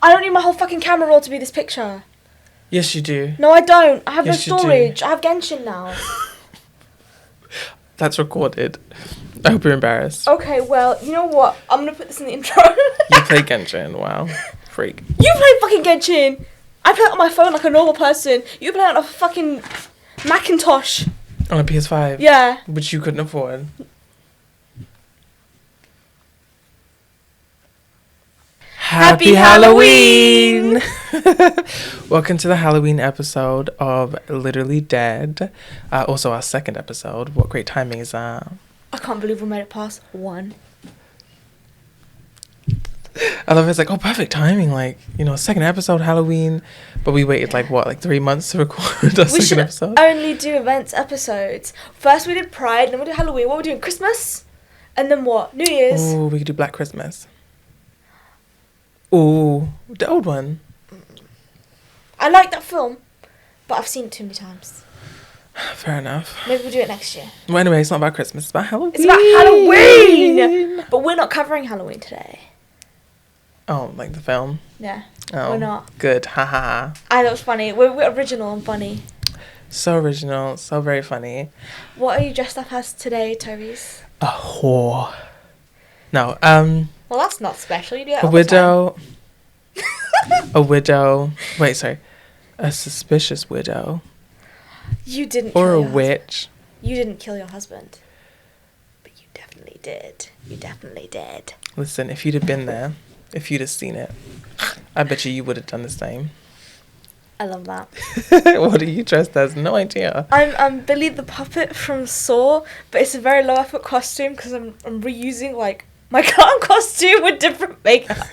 I don't need my whole fucking camera roll to be this picture. Yes, you do. No, I don't. I have Yes, no you storage. do. I have Genshin now. That's recorded. I hope you're embarrassed. Okay, well, you know what? I'm gonna put this in the intro. You play Genshin. Wow. Freak. You play fucking Genshin! I play it on my phone like a normal person. You play it on a fucking Macintosh. On a PS5? Yeah. Which you couldn't afford. Happy Halloween! Welcome to the Halloween episode of Literally Dead. Also our second episode. What great timing is that? I can't believe we made it past one. I love it's like, oh, perfect timing. Like, you know, second episode, Halloween. But we waited like 3 months to record our second episode. We should only do events episodes. First we did Pride, then we did Halloween. What are we doing? Christmas? And then what? New Year's? Oh, we could do Black Christmas. Oh, the old one. I like that film, but I've seen it too many times. Fair enough. Maybe we'll do it next year. Well, anyway, it's not about Christmas. It's about Halloween. It's about Halloween! But we're not covering Halloween today. Oh, like the film? Yeah. Oh, We're not. Good. Ha ha ha. I thought it was funny. We're original and funny. So original. So very funny. What are you dressed up as today, Tyreece? A whore. No, Well, that's not special. You do that a all the time. widow. A widow. Wait, sorry. A suspicious widow. You didn't Or kill a your witch. You didn't kill your husband. But you definitely did. You definitely did. Listen, if you'd have been there, if you'd have seen it, I bet you would have done the same. I love that. What are you dressed as? No idea. I'm Billy the Puppet from Saw, but it's a very low effort costume because I'm reusing like my clown costume with different makeup.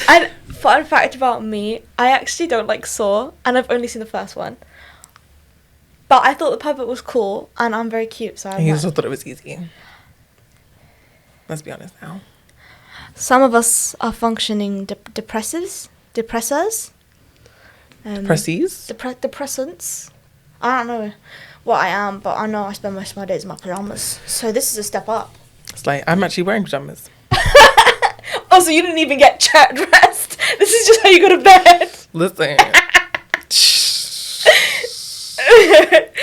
And fun fact about me, I actually don't like Saw, and I've only seen the first one. But I thought the puppet was cool, and I'm very cute, so I You also thought it was easy. Let's be honest now. Some of us are functioning depressors. Presses? Depressants. I don't know what I am, but I know I spend most of my days in my pajamas. So this is a step up. It's like, I'm actually wearing pajamas. Oh, so you didn't even get dressed. This is just how you go to bed. Listen.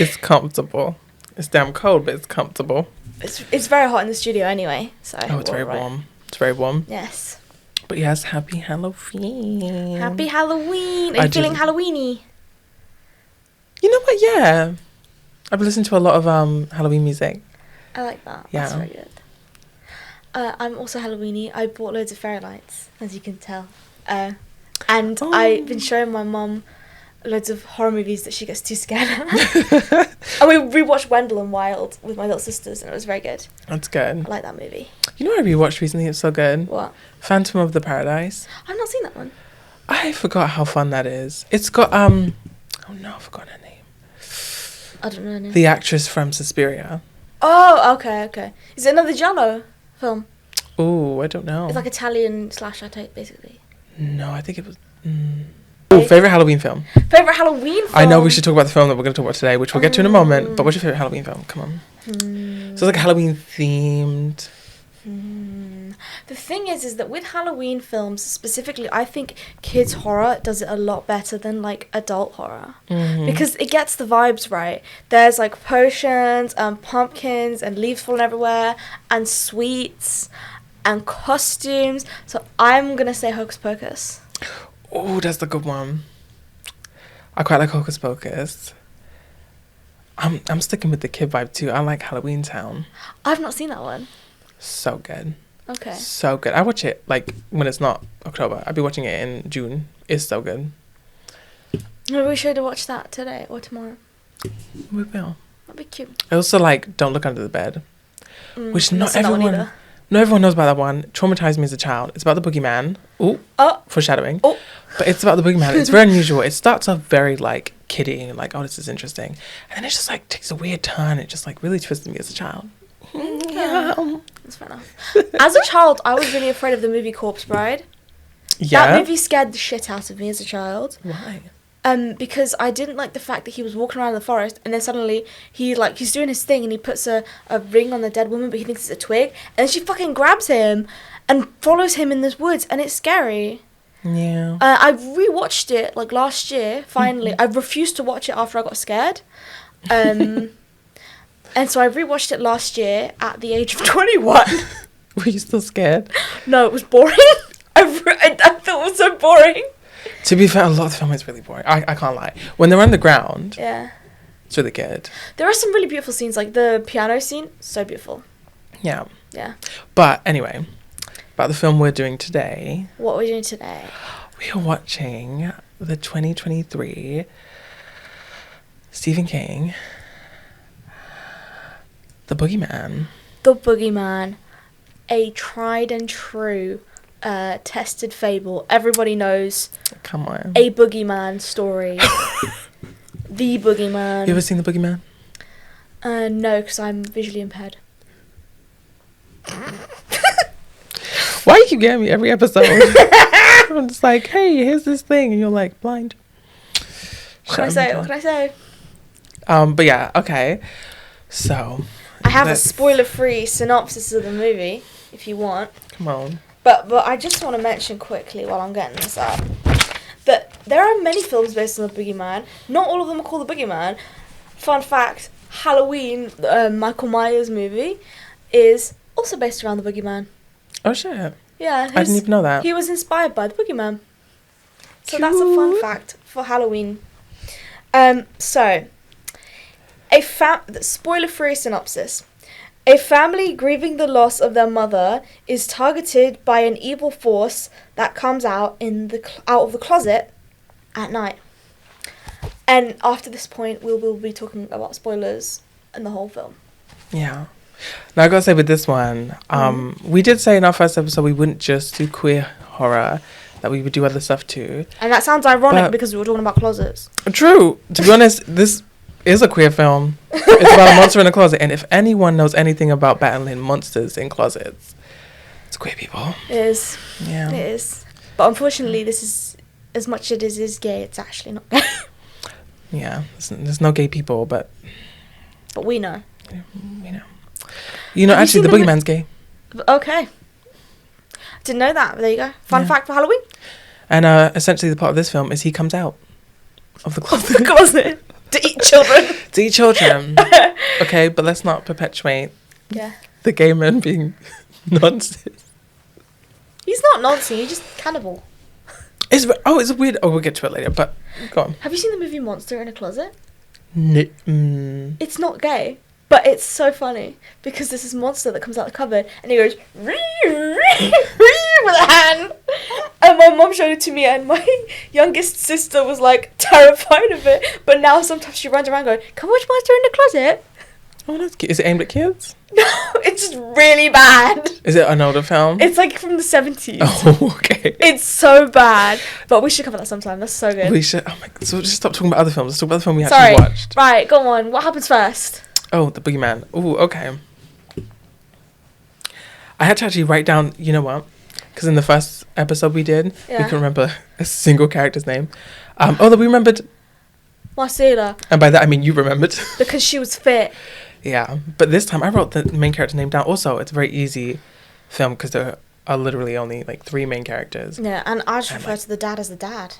It's comfortable. It's damn cold, but it's comfortable. It's very hot in the studio anyway. So Oh, it's very warm. It's very warm. Yes. But yes, happy Halloween. Happy Halloween. Are you feeling Halloweeny? You know what? Yeah. I've listened to a lot of Halloween music. I like that. Yeah. That's very good. I'm also Halloweeny. I bought loads of fairy lights, as you can tell. And I've been showing my mum loads of horror movies that she gets too scared at. And we rewatched Wendell and Wild with my little sisters, and it was very good. That's good. I like that movie. You know what I rewatched recently? It's so good. What? Phantom of the Paradise. I've not seen that one. I forgot how fun that is. It's got oh no, I forgot her name. I don't know her name. The actress from Suspiria. Oh, okay. Is it another Giallo film? Oh, I don't know. It's like Italian slasher type, basically. No, I think it was. Oh, favorite Halloween film. Favorite Halloween film? I know we should talk about the film that we're going to talk about today, which we'll get to in a moment. But what's your favorite Halloween film? Come on. So it's like Halloween themed. The thing is that with Halloween films specifically, I think kids horror does it a lot better than like adult horror because it gets the vibes right. There's like potions and pumpkins and leaves falling everywhere and sweets and costumes. So I'm gonna say Hocus Pocus. Oh, that's the good one. I quite like Hocus Pocus. I'm sticking with the kid vibe too. I like Halloween Town. I've not seen that one. So good. Okay. So good. I watch it like when it's not October. I'll be watching it in June. It's so good. Maybe we should watch that today or tomorrow. We will. That'd be cute. I also like Don't Look Under the Bed, which not seen that one everyone. either. Not everyone knows about that one. Traumatized me as a child. It's about the boogeyman. Oh, foreshadowing. Oh. But it's about the boogeyman. It's very unusual. It starts off very like kiddie, like, oh, this is interesting. And then it just like takes a weird turn. It just like really twisted me as a child. Yeah. That's fair enough. As a child, I was really afraid of the movie Corpse Bride. Yeah. That movie scared the shit out of me as a child. Why? Because I didn't like the fact that he was walking around the forest and then suddenly he's doing his thing and he puts a ring on the dead woman, but he thinks it's a twig, and then she fucking grabs him and follows him in this woods, and it's scary. Yeah. I rewatched it like last year. Finally, I refused to watch it after I got scared. And so I rewatched it last year at the age of 21. Were you still scared? No, it was boring. I thought it was so boring. To be fair, a lot of the film is really boring. I can't lie. When they're on the ground, Yeah. it's really good. There are some really beautiful scenes, like the piano scene. So beautiful. Yeah. Yeah. But anyway, about the film we're doing today. What are we doing today? We are watching the 2023 Stephen King, The Boogeyman. The Boogeyman. A tried and true tested fable. Everybody knows. Come on. A Boogeyman story. The Boogeyman. You ever seen The Boogeyman? No, because I'm visually impaired. Why you keep getting me every episode? I'm just like, hey, here's this thing, and you're like, blind. What can I say? What can I say? But yeah, okay. So I have a spoiler-free synopsis of the movie, if you want. come on. But I just want to mention quickly while I'm getting this up that there are many films based on the Boogeyman. Not all of them are called the Boogeyman. Fun fact: Halloween, Michael Myers movie, is also based around the Boogeyman. Oh shit! Yeah, I didn't even know that. He was inspired by the Boogeyman. So that's a fun fact for Halloween. So spoiler-free synopsis. A family grieving the loss of their mother is targeted by an evil force that comes out of the closet at night. And after this point, we will be talking about spoilers in the whole film. Yeah. Now I gotta say with this one, we did say in our first episode we wouldn't just do queer horror, that we would do other stuff too. And that sounds ironic because we were talking about closets. True. To be honest, this is a queer film. It's about a monster in a closet, and if anyone knows anything about battling monsters in closets, it's queer people. It is. Yeah. It is. But unfortunately, this is, as much as it is gay, it's actually not gay. Yeah. There's no gay people, but we know. Yeah, we know. You know, actually, the Boogeyman's gay. Okay. Didn't know that. But there you go. Fun fact for Halloween. And essentially, the part of this film is he comes out of the closet. Of the closet. To eat children. To eat children. Okay, but let's not perpetuate the gay man being nonsense. He's not nonsense. He's just cannibal. It's weird. Oh, we'll get to it later, but go on. Have you seen the movie Monster in a Closet? No. It's not gay, but it's so funny because there's this monster that comes out of the cupboard and he goes with a hand. And my mum showed it to me, and my youngest sister was like terrified of it. But now sometimes she runs around going, "Can we watch Monster in the Closet?" Oh, that's cute. Is it aimed at kids? No, it's really bad. Is it an older film? It's like from the 70s. Oh, okay. It's so bad. But we should cover that sometime. That's so good. We should. Oh my God. So just stop talking about other films. Let's talk about the film we actually watched. Right, go on. What happens first? Oh, The Boogeyman. Oh, okay. I had to actually write down, you know what? Because in the first episode we did, we couldn't remember a single character's name. Although we remembered Marcela. And by that I mean you remembered. Because she was fit. Yeah. But this time I wrote the main character name down. Also, it's a very easy film because there are literally only like 3 main characters. Yeah, and I just refer to the dad as the dad.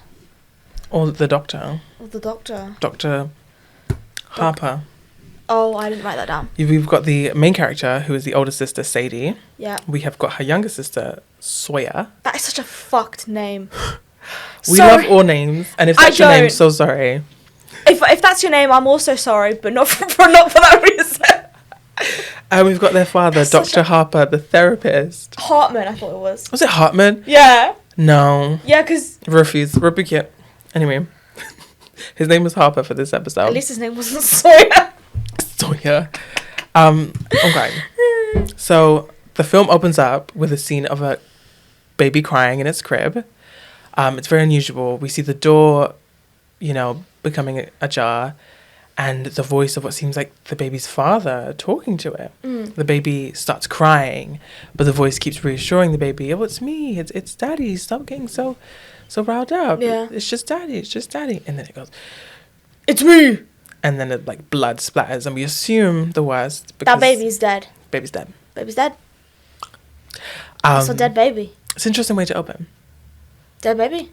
Or the doctor. Or the doctor. Dr. Harper. Oh, I didn't write that down. We've got the main character, who is the older sister, Sadie. Yeah. We have got her younger sister, Sawyer. That is such a fucked name. We love all names, and if that's your name, so sorry. If that's your name, I'm also sorry, but not for that reason. And we've got their father, Dr. Harper, the therapist. Hartman, I thought it was. Was it Hartman? Yeah. No. Yeah, because... Refuse. Rebuke it. Anyway. His name was Harper for this episode. At least his name wasn't Sawyer. Sawyer. Okay. So, the film opens up with a scene of a baby crying in its crib. It's very unusual. We see the door, becoming ajar, and the voice of what seems like the baby's father talking to it. The baby starts crying, but the voice keeps reassuring the baby, "Oh, it's me. It's Daddy. Stop getting so riled up. Yeah. It's just Daddy. It's just Daddy." And then it goes, "It's me." And then blood splatters, and we assume the worst. That baby's dead. Baby's dead. Baby's dead. It's a dead baby. It's an interesting way to open. Dead baby.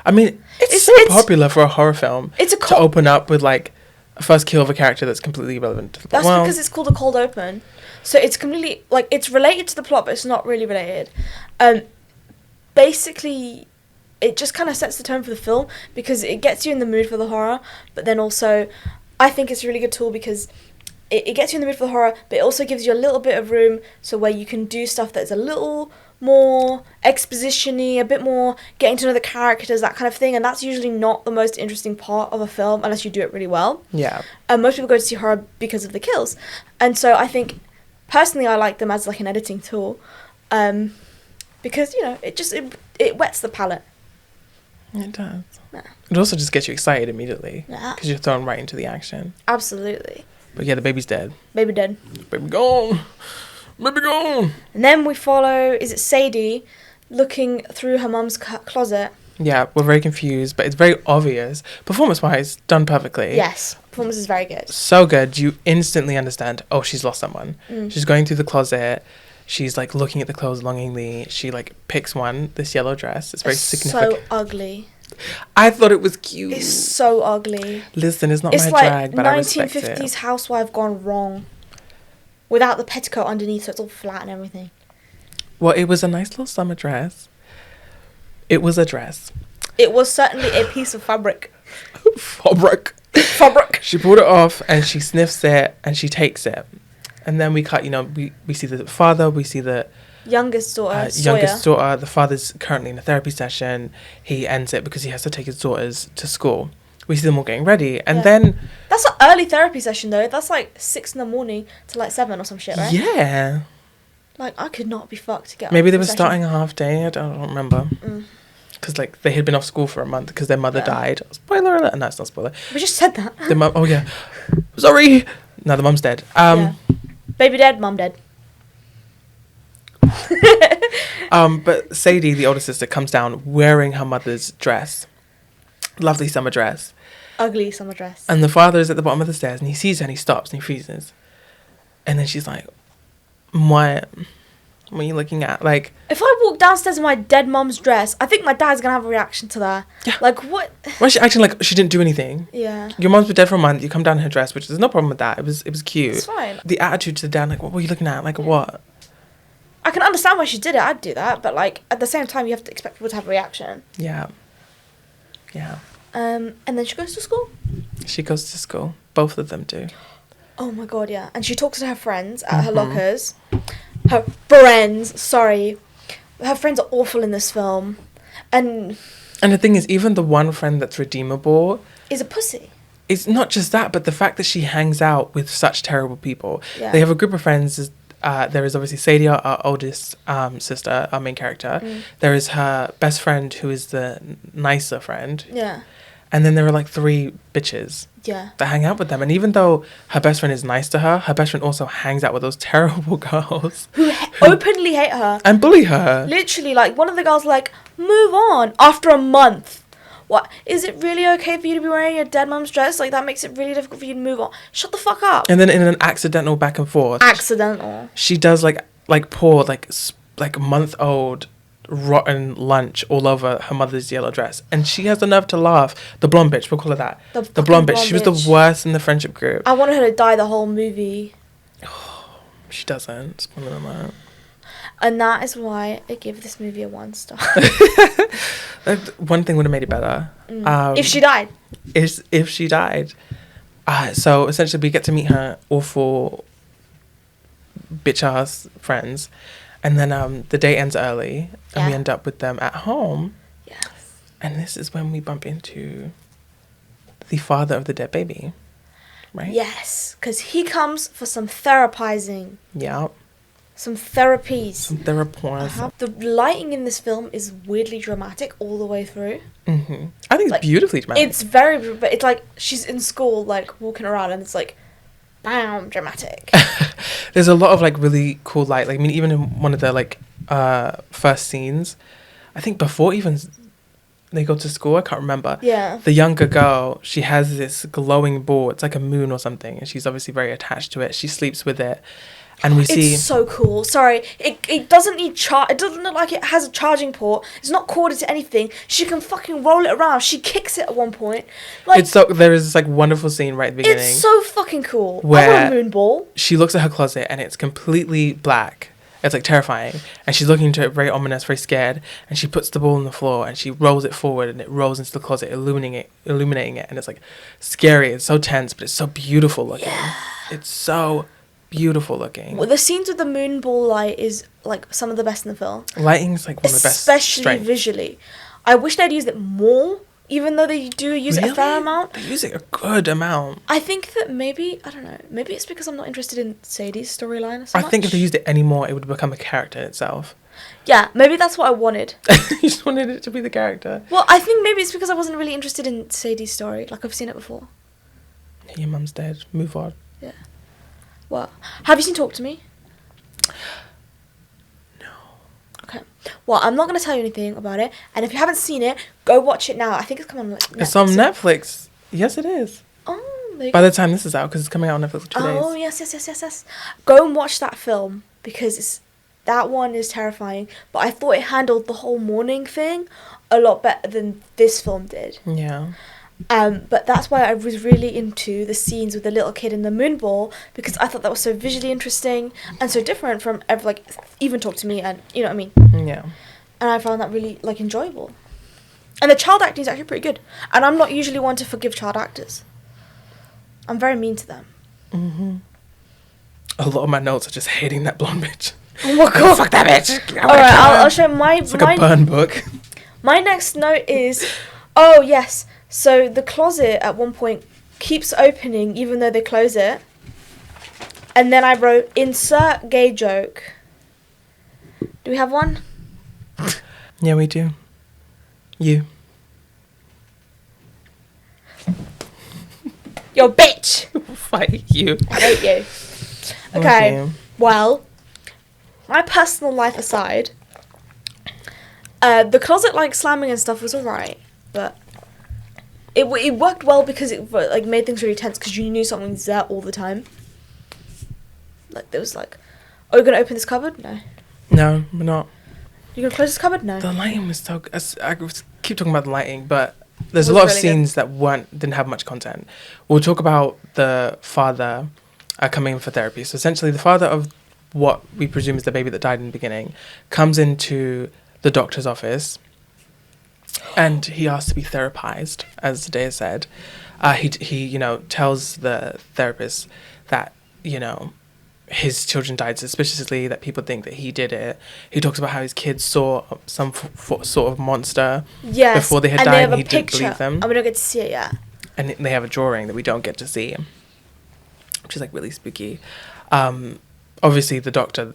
I mean, it's so popular for a horror film to open up with like a first kill of a character that's completely irrelevant to the plot. That's because it's called a cold open. So it's completely, like, it's related to the plot, but it's not really related. Basically, it just kind of sets the tone for the film because it gets you in the mood for the horror, but then also, I think it's a really good tool because it gets you in the mood for the horror, but it also gives you a little bit of room so where you can do stuff that's a little more exposition-y, a bit more getting to know the characters, that kind of thing, and that's usually not the most interesting part of a film unless you do it really well. Yeah. Most people go to see horror because of the kills, and so I think, personally, I like them as like an editing tool, because, you know, it wets the palate. It does. Yeah. It also just gets you excited immediately. Yeah. Because you're thrown right into the action. Absolutely. But yeah, the baby's dead. Baby dead. Baby gone. Baby gone. And then we follow, is it Sadie, looking through her mum's closet. Yeah, we're very confused, but it's very obvious. Performance-wise, done perfectly. Yes, performance is very good. So good. You instantly understand, oh, she's lost someone. Mm. She's going through the closet. She's, like, looking at the clothes longingly. She, like, picks one, this yellow dress. It's very significant. So ugly. I thought it was cute. It's so ugly. Listen, it's not my drag, but I respect it. It's like 1950s housewife gone wrong. Without the petticoat underneath, so it's all flat and everything. Well, it was a nice little summer dress. It was a dress. It was certainly a piece of fabric. Fabric. She pulled it off and she sniffs it and she takes it. And then we cut, you know, we see the father, we see the youngest daughter, The father's currently in a therapy session. He ends it because he has to take his daughters to school. We see them all getting ready. And then... That's an early therapy session, though. That's like 6 a.m. to like 7 or some shit, right? Yeah. Like, I could not be fucked to get Maybe off they the were session. starting a half day. I don't remember. Because, like, they had been off school for a month because their mother died. Spoiler alert. No, it's not spoiler. We just said that. The mum... Oh, yeah. Sorry. No, the mum's dead. Baby dead, mum dead. But Sadie, the older sister, comes down wearing her mother's dress. Lovely summer dress. Ugly summer dress. And the father is at the bottom of the stairs and he sees her and he stops and he freezes. And then she's like, what are you looking at? Like, if I walk downstairs in my dead mum's dress, I think my dad's gonna have a reaction to that. Yeah. Like, what? Why is she acting like she didn't do anything? Yeah. Your mom's been dead for a month. You come down in her dress, which there's no problem with that. It was cute. It's fine. The attitude to the dad, like, what were you looking at? Like, what? I can understand why she did it. I'd do that, but like at the same time, you have to expect people to have a reaction. Yeah. Yeah. And then she goes to school. She goes to school. Both of them do. Oh my god, yeah. And she talks to her friends at her lockers. Her friends, sorry. Her friends are awful in this film. And the thing is, even the one friend that's redeemable is a pussy. It's not just that, but the fact that she hangs out with such terrible people. Yeah. They have a group of friends. There is obviously Sadie, our oldest sister, our main character. There is her best friend, who is the nicer friend. Yeah. And then there are like 3 bitches that hang out with them. And even though her best friend is nice to her, her best friend also hangs out with those terrible girls. Who openly hate her. And bully her. Literally, like, one of the girls like, move on after a month. What? Is it really okay for you to be wearing your dead mum's dress? Like, that makes it really difficult for you to move on. Shut the fuck up. And then in an accidental back and forth. Accidental. She does like pour like a month-old rotten lunch all over her mother's yellow dress, and she has the nerve to laugh. The blonde bitch, we'll call her that. The blonde bitch. She was the worst in the friendship group. I wanted her to die the whole movie. She doesn't. Spoiler alert. And that is why I give this movie a 1 star. One thing would have made it better. If she died. If she died. So essentially, we get to meet her awful bitch ass friends. And then the day ends early, and we end up with them at home. Yes. And this is when we bump into the father of the dead baby, right? Yes, because he comes for some therapizing. Yeah. Some therapies. Some therapons. The lighting in this film is weirdly dramatic all the way through. Mm-hmm. I think it's like, beautifully dramatic. It's very, but it's like she's in school, like walking around, and it's like, bam, dramatic. There's a lot of like really cool light. Like, I mean, even in one of the like first scenes, I think before even they go to school, I can't remember. Yeah. The younger girl, she has this glowing ball. It's like a moon or something, and she's obviously very attached to it. She sleeps with it, And we see... It's so cool. Sorry, it doesn't need it doesn't look like it has a charging port. It's not corded to anything. She can fucking roll it around. She kicks it at one point. Like, there is this like wonderful scene right at the beginning. It's so fucking cool. Where I want a moon ball. She looks at her closet and it's completely black. It's like terrifying. And she's looking into it, very ominous, very scared. And she puts the ball on the floor and she rolls it forward and it rolls into the closet, illuminating it. And it's like scary. It's so tense, but it's so beautiful looking. Yeah. It's so beautiful looking. Well, the scenes with the moon ball light is like some of the best in the film. Lighting's like one of the best. Especially visually. I wish they'd used it more, even though they do use it a fair amount. They use it a good amount. I think that maybe, I don't know, maybe it's because I'm not interested in Sadie's storyline so much. I think if they used it anymore, it would become a character in itself. Yeah, maybe that's what I wanted. You just wanted it to be the character. Well, I think maybe it's because I wasn't really interested in Sadie's story. Like, I've seen it before. Your mum's dead. Move on. Yeah. What? Have you seen Talk to Me? No. Okay. Well, I'm not going to tell you anything about it. And if you haven't seen it, go watch it now. I think it's coming on Netflix. It's on Netflix. Yes, it is. Oh, there you By go. the time this is out, because it's coming out on Netflix in 2 days. Oh, yes. Go and watch that film because that one is terrifying. But I thought it handled the whole mourning thing a lot better than this film did. Yeah. But that's why I was really into the scenes with the little kid in the moon ball because I thought that was so visually interesting and so different from even Talk to Me and you know what I mean. Yeah. And I found that really like enjoyable. And the child acting is actually pretty good. And I'm not usually one to forgive child actors. I'm very mean to them. Mm-hmm. A lot of my notes are just hating that blonde bitch. Oh my god! Fuck that bitch! Alright, I'll show my. It's like a burn book. My next note is, oh yes. So the closet at one point keeps opening even though they close it. And then I wrote, insert gay joke. Do we have one? Yeah, we do. You. Yo, bitch! Fight you. I hate you. Okay, well, my personal life aside, the closet like slamming and stuff was alright, but it worked well because it like made things really tense because you knew something's there all the time. Like there was like, are you gonna open this cupboard? No. No, we're not. You gonna close this cupboard? No. The lighting was so. I keep talking about the lighting, but there's a lot of scenes that didn't have much content. We'll talk about the father coming in for therapy. So essentially, the father of what we presume is the baby that died in the beginning comes into the doctor's office, and he asks to be therapized, as Dea said. He tells the therapist that his children died suspiciously, that people think that he did it. He talks about how his kids saw some sort of monster before they had died and he didn't believe them. And we don't get to see it yet. And they have a drawing that we don't get to see, which is like really spooky. Obviously the doctor,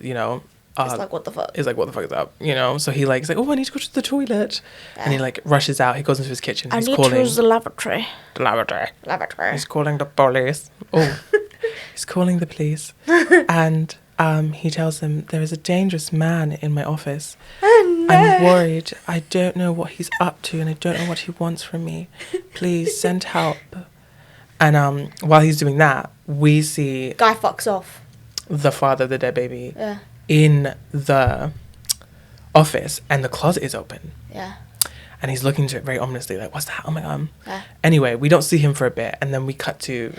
it's like, what the fuck? Is like, what the fuck is up? So he is like, oh, I need to go to the toilet. Yeah. And he rushes out. He goes into his kitchen. I need to use the lavatory. The lavatory. He's calling the police. Oh. He's calling the police. And he tells them, there is a dangerous man in my office. Oh, no. I'm worried. I don't know what he's up to and I don't know what he wants from me. Please send help. And while he's doing that, we see... Guy fucks off. The father of the dead baby. Yeah. In the office, and the closet is open. Yeah. And he's looking into it very ominously, like, what's that? Oh my god. Yeah. Anyway, we don't see him for a bit, and then we cut to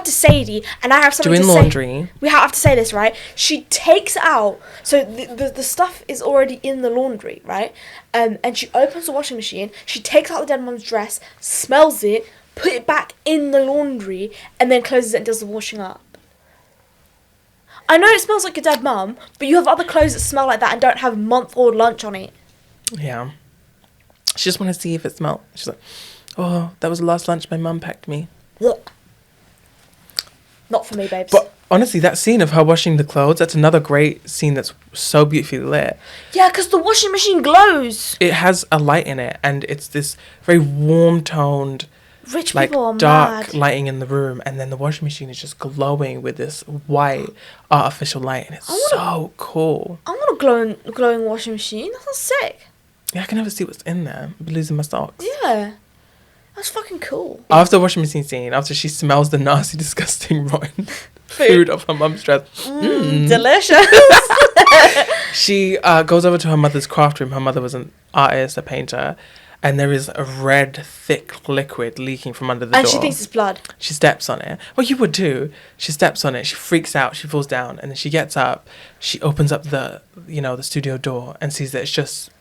Sadie, and I have something to say. Doing laundry. We have to say this, right? She takes out, so the stuff is already in the laundry, right? And she opens the washing machine, she takes out the dead mom's dress, smells it, put it back in the laundry, and then closes it and does the washing up. I know it smells like your dead mum, but you have other clothes that smell like that and don't have month-old lunch on it. Yeah. She just wanted to see if it smelled. She's like, oh, that was the last lunch my mum packed me. Look. Not for me, babes. But honestly, that scene of her washing the clothes, that's another great scene that's so beautifully lit. Yeah, because the washing machine glows. It has a light in it, and it's this very warm-toned... Rich people are dark mad. Lighting in the room, and then the washing machine is just glowing with this white artificial light, and it's so cool. I want a glowing washing machine. That sounds sick. Yeah, I can never see what's in there. I'll be losing my socks. Yeah, that's fucking cool. After the washing machine scene, after she smells the nasty, disgusting, rotten food of her mum's dress. Delicious. She goes over to her mother's craft room. Her mother was an artist, a painter, and there is a red, thick liquid leaking from under the door. And she thinks it's blood. She steps on it. Well, you would too. She steps on it. She freaks out. She falls down, and then she gets up. She opens up the studio door and sees that it's just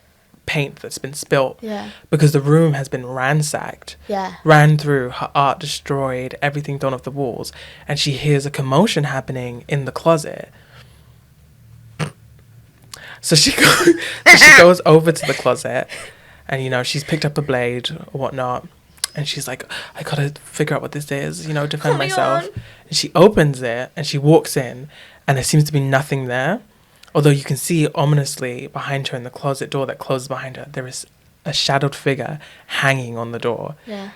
paint that's been spilt. Yeah. Because the room has been ransacked. Yeah. Ran through, her art destroyed, everything thrown off the walls, and she hears a commotion happening in the closet. So she goes over to the closet, and she's picked up a blade or whatnot, and she's like, I gotta figure out what this is, defend myself. And she opens it and she walks in, and there seems to be nothing there, although you can see ominously behind her in the closet door that closes behind her, there is a shadowed figure hanging on the door. Yeah.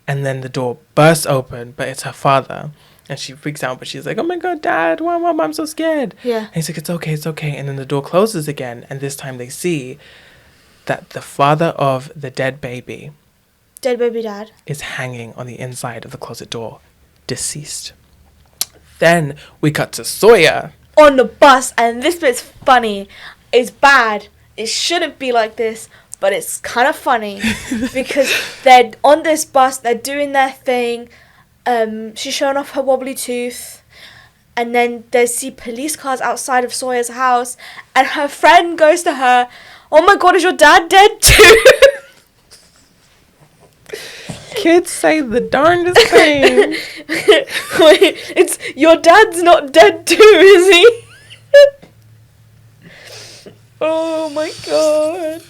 And then the door bursts open, but it's her father. And she freaks out, but she's like, oh my God, Dad, Mom, I'm so scared. Yeah. And he's like, it's okay. And then the door closes again. And this time they see that the father of the dead baby dad is hanging on the inside of the closet door, deceased. Then we cut to Sawyer. On the bus, and this bit's funny. It's bad. It shouldn't be like this, but it's kind of funny. Because they're on this bus, they're doing their thing. She's showing off her wobbly tooth, and then they see police cars outside of Sawyer's house, and her friend goes to her, oh my God, is your dad dead too? Kids say the darndest thing. Wait, it's your dad's not dead too, is he? Oh my God.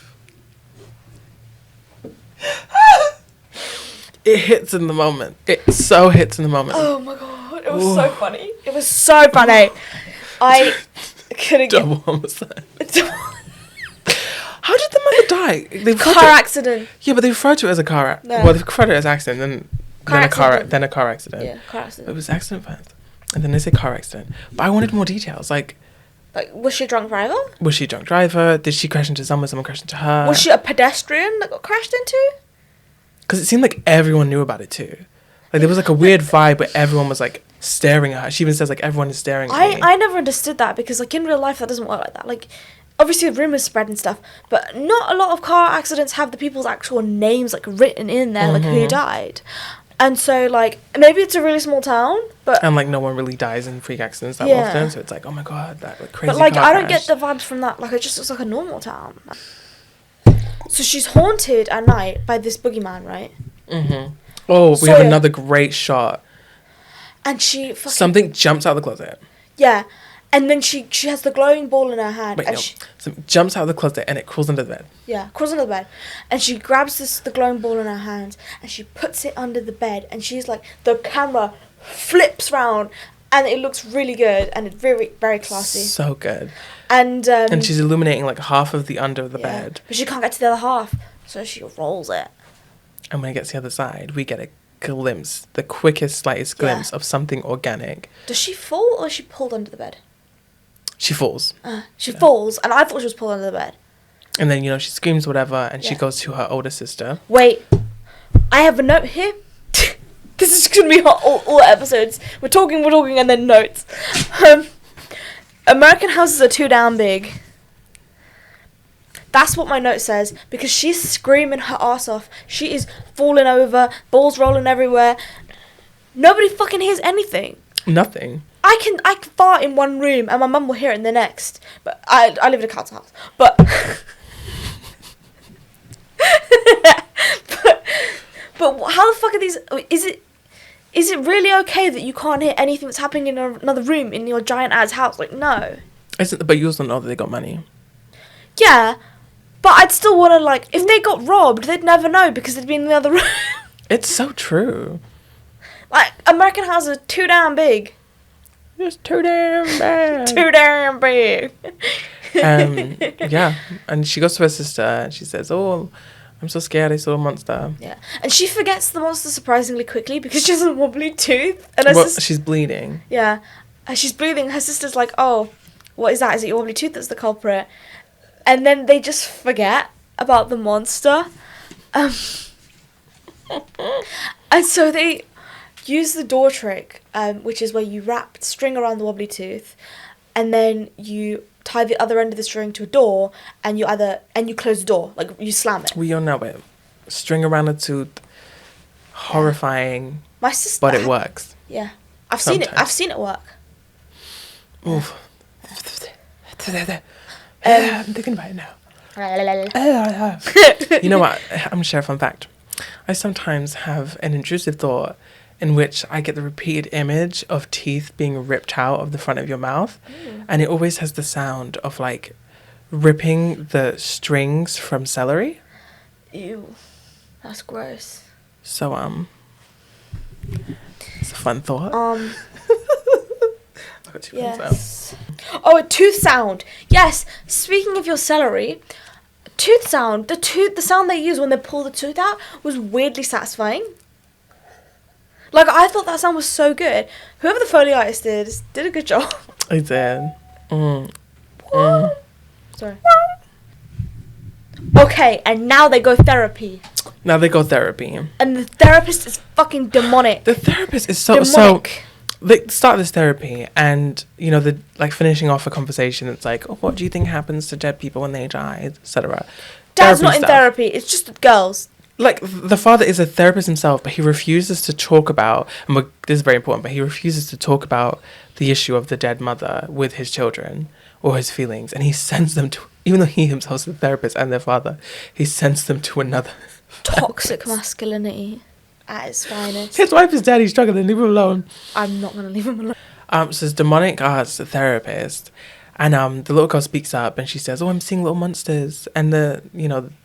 It hits in the moment. It so hits in the moment. Oh my God, it was so funny. It was so funny. I couldn't Double homicide. How did the mother die? Car accident. Yeah, but they refer to it as a car accident. No. Well, they refer to it as accident, then a car accident. Yeah, car accident. It was accident first, and then they say car accident. But I wanted more details. Like, was she a drunk driver? Was she a drunk driver? Did she crash into someone? Someone crashed into her? Was she a pedestrian that got crashed into? Because it seemed like everyone knew about it too. Like, there was like a weird vibe where everyone was like staring at her. She even says like everyone is staring at me. I never understood that, because like in real life that doesn't work like that. Like, obviously the rumors spread and stuff, but not a lot of car accidents have the people's actual names like written in there, like who died. And so like maybe it's a really small town, but and like no one really dies in freak accidents that Yeah. often, so it's like, oh my God, that like crazy. but like car I don't crash. get the vibes from that. Like it just looks like a normal town. So she's haunted at night by this boogeyman, right? Mm-hmm. Oh, we Sawyer. have another great shot. And she fucking Something jumps out of the closet. yeah, and then she has the glowing ball in her hand. Wait, and no. she, Something jumps out of the closet and it crawls under the bed. yeah, crawls under the bed, and she grabs the glowing ball in her hand, and she puts it under the bed, and she's like, the camera flips round, and it looks really good, and it's very, very classy. So good. And she's illuminating like half of the under of the bed. but she can't get to the other half, so she rolls it. And when it gets to the other side, we get a glimpse, the quickest, slightest glimpse of something organic. Does she fall, or is she pulled under the bed? She falls. She falls, and I thought she was pulled under the bed. And then, she screams whatever, and she Yeah. goes to her older sister. Wait, I have a note here. This is going to be all episodes. We're talking, and then notes. American houses are too damn big. That's what my note says, because she's screaming her ass off. She is falling over, balls rolling everywhere. Nobody fucking hears anything. Nothing. I can fart in one room and my mum will hear it in the next. But I live in a council house. But but how the fuck are these? Is it really okay that you can't hear anything that's happening in another room in your giant ass house? Like, no. But you also know that they got money. Yeah, but I'd still want to, like, if they got robbed, they'd never know because they'd be in the other room. It's so true. Like, American houses are too damn big. It's too damn bad. Too damn big. Yeah, and she goes to her sister and she says, "Oh, I'm so scared. I saw a monster." Yeah, and she forgets the monster surprisingly quickly because she has a wobbly tooth. And her She's bleeding. Yeah, and she's breathing. Her sister's like, "Oh, what is that? Is it your wobbly tooth that's the culprit?" And then they just forget about the monster. And so they use the door trick, which is where you wrap string around the wobbly tooth, and then you tie the other end of the string to a door, and you close the door, like you slam it. We all know it. String around a tooth, horrifying. My sister, but it works. Yeah, I've seen it work. Oof. I'm thinking about it now. You know what? I'm gonna share a fun fact. I sometimes have an intrusive thought in which I get the repeated image of teeth being ripped out of the front of your mouth, and it always has the sound of like ripping the strings from celery. Ew, that's gross. So it's a fun thought. I've got 2 points Yes. Oh, a tooth sound. Yes. Speaking of your celery, tooth sound. The sound they use when they pull the tooth out was weirdly satisfying. Like, I thought that sound was so good. Whoever the Foley artist did a good job. I did. Sorry. Okay, and now they go therapy. Now they go therapy. And the therapist is fucking demonic. The therapist is so demonic. They start this therapy, and you know, the like finishing off a conversation. It's like, oh, what do you think happens to dead people when they die, etc. Dad's not in therapy. It's just girls. Like, the father is a therapist himself, but he refuses to talk about, and this is very important, but he refuses to talk about the issue of the dead mother with his children or his feelings, and he sends them to, even though he himself is a therapist and their father, he sends them to another toxic masculinity at its finest. His wife is dead, he's struggling, leave him alone. I'm not going to leave him alone. So it's demonic arts therapist, and the little girl speaks up and she says, oh, I'm seeing little monsters, and the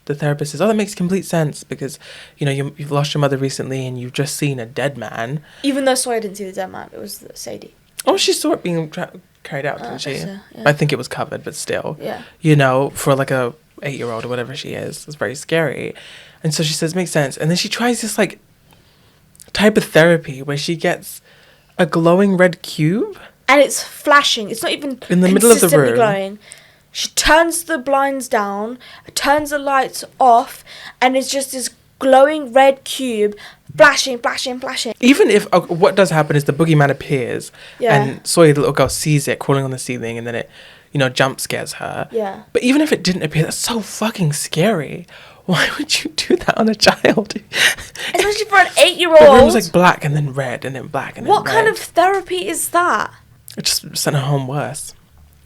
therapist says, oh, that makes complete sense because you've lost your mother recently and you've just seen a dead man. Even though Sawyer didn't see the dead man, it was Sadie. Oh, she saw it being carried out, didn't she? So, yeah. I think it was covered, but still, yeah. For like a 8-year-old or whatever she is, it's very scary. And so she says, makes sense, and then she tries this like type of therapy where she gets a glowing red cube. And it's flashing. It's not even in the middle of the room. Glowing. She turns the blinds down, turns the lights off, and it's just this glowing red cube flashing, flashing, flashing. Even if what does happen is the boogeyman appears, and Sawyer, the little girl, sees it crawling on the ceiling, and then it, jump scares her. Yeah. But even if it didn't appear, that's so fucking scary. Why would you do that on a child? Especially for an 8-year-old. The room's like black and then red and then black and then red. What kind of therapy is that? It just sent her home worse.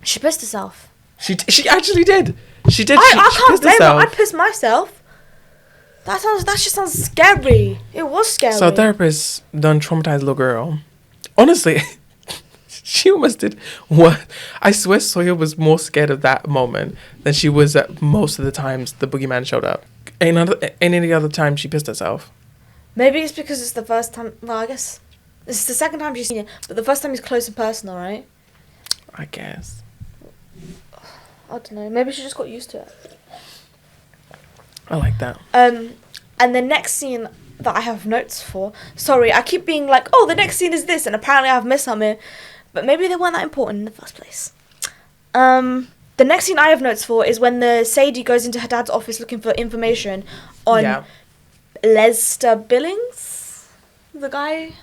She pissed herself. She actually did. She did. I can't blame her. I'd piss myself. That just sounds scary. It was scary. So a therapist done traumatized little girl. Honestly, she almost did what? I swear Sawyer was more scared of that moment than she was at most of the times the boogeyman showed up. Any other time she pissed herself. Maybe it's because it's the first time. Well, I guess this is the second time she's seen it, but the first time is close and personal, right? I guess. I don't know. Maybe she just got used to it. I like that. And the next scene that I have notes for. Sorry, I keep being like, oh, the next scene is this, and apparently I've missed something, but maybe they weren't that important in the first place. The next scene I have notes for is when the Sadie goes into her dad's office looking for information on Lester Billings, the guy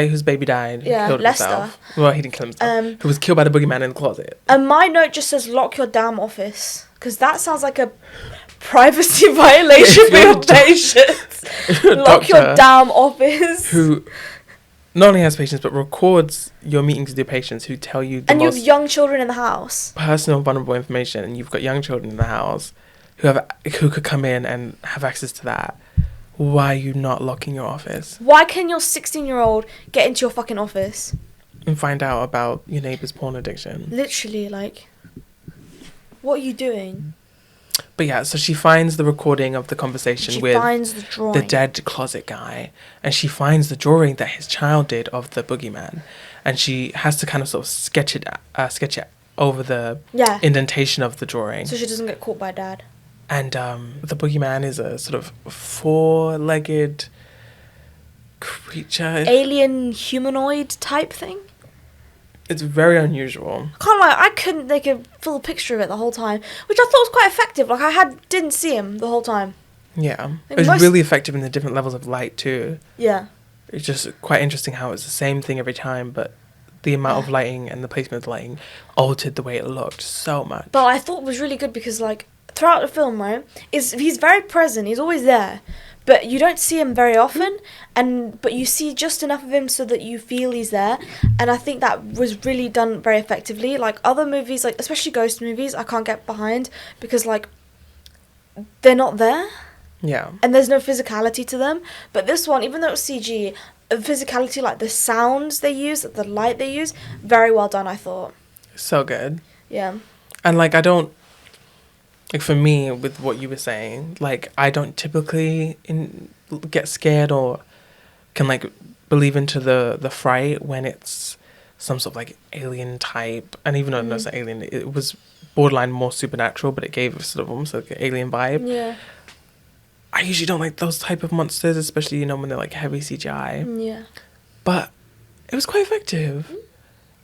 whose baby died. Yeah, killed Lester. Himself. Well, he didn't kill himself. Who was killed by the boogeyman in the closet. And my note just says, lock your damn office. Because that sounds like a privacy violation for your patients. Lock your damn office. Who not only has patients, but records your meetings with your patients who tell you and you have young children in the house. Personal, vulnerable information. And you've got young children in the house who could come in and have access to that. Why are you not locking your office? Why can your 16-year-old get into your fucking office? And find out about your neighbour's porn addiction. Literally, like, what are you doing? But yeah, so she finds the recording of the conversation with the dead closet guy. And she finds the drawing that his child did of the boogeyman. And she has to kind of sort of sketch it over the indentation of the drawing. So she doesn't get caught by dad. And the boogeyman is a sort of 4-legged creature. Alien humanoid type thing? It's very unusual. I can't lie, I couldn't make a full picture of it the whole time, which I thought was quite effective. Like, I didn't see him the whole time. Yeah. It was really effective in the different levels of light, too. Yeah. it's just quite interesting how it's the same thing every time, but the amount of lighting and the placement of the lighting altered the way it looked so much. But I thought it was really good because, like, throughout the film, right, he's very present. He's always there, but you don't see him very often, but you see just enough of him so that you feel he's there. And I think that was really done very effectively. Like, other movies, like especially ghost movies, I can't get behind because, like, they're not there. Yeah. And there's no physicality to them. But this one, even though it's CG, the physicality, like the sounds they use, the light they use, very well done, I thought. So good. Yeah. And, like, I don't... Like, for me, with what you were saying, like, I don't typically get scared or can, like, believe into the fright when it's some sort of, like, alien type. And even though it's not alien, it was borderline more supernatural, but it gave sort of almost like an alien vibe. Yeah. I usually don't like those type of monsters, especially, you know, when they're, like, heavy CGI. Yeah. But it was quite effective.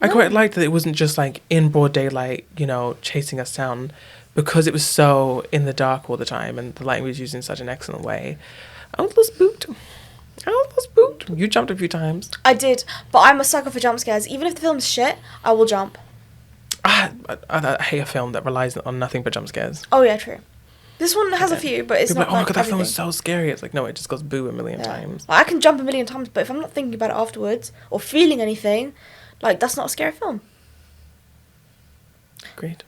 I quite liked that it wasn't just, like, in broad daylight, you know, chasing us down, because it was so in the dark all the time and the lighting was used in such an excellent way. I was a little spooked. You jumped a few times. I did, but I'm a sucker for jump scares. Even if the film's shit, I will jump. I hate a film that relies on nothing but jump scares. Oh, yeah, true. This one has a few, but it's People not are like, oh my like god, that film everything. is so scary. It's like, no, it just goes boo a million times. Like, I can jump a million times, but if I'm not thinking about it afterwards or feeling anything, like, that's not a scary film. Agreed.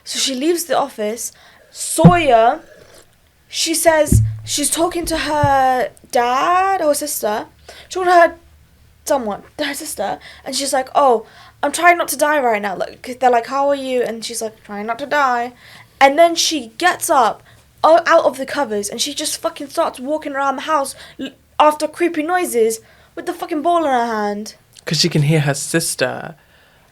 So she leaves the office. Sawyer, she says she's talking to her dad or sister. She's talking to her sister, and she's like, oh, I'm trying not to die right now. Like, they're like, how are you? And she's like, trying not to die. And then she gets up out of the covers and she just fucking starts walking around the house after creepy noises with the fucking ball in her hand. Because she can hear her sister,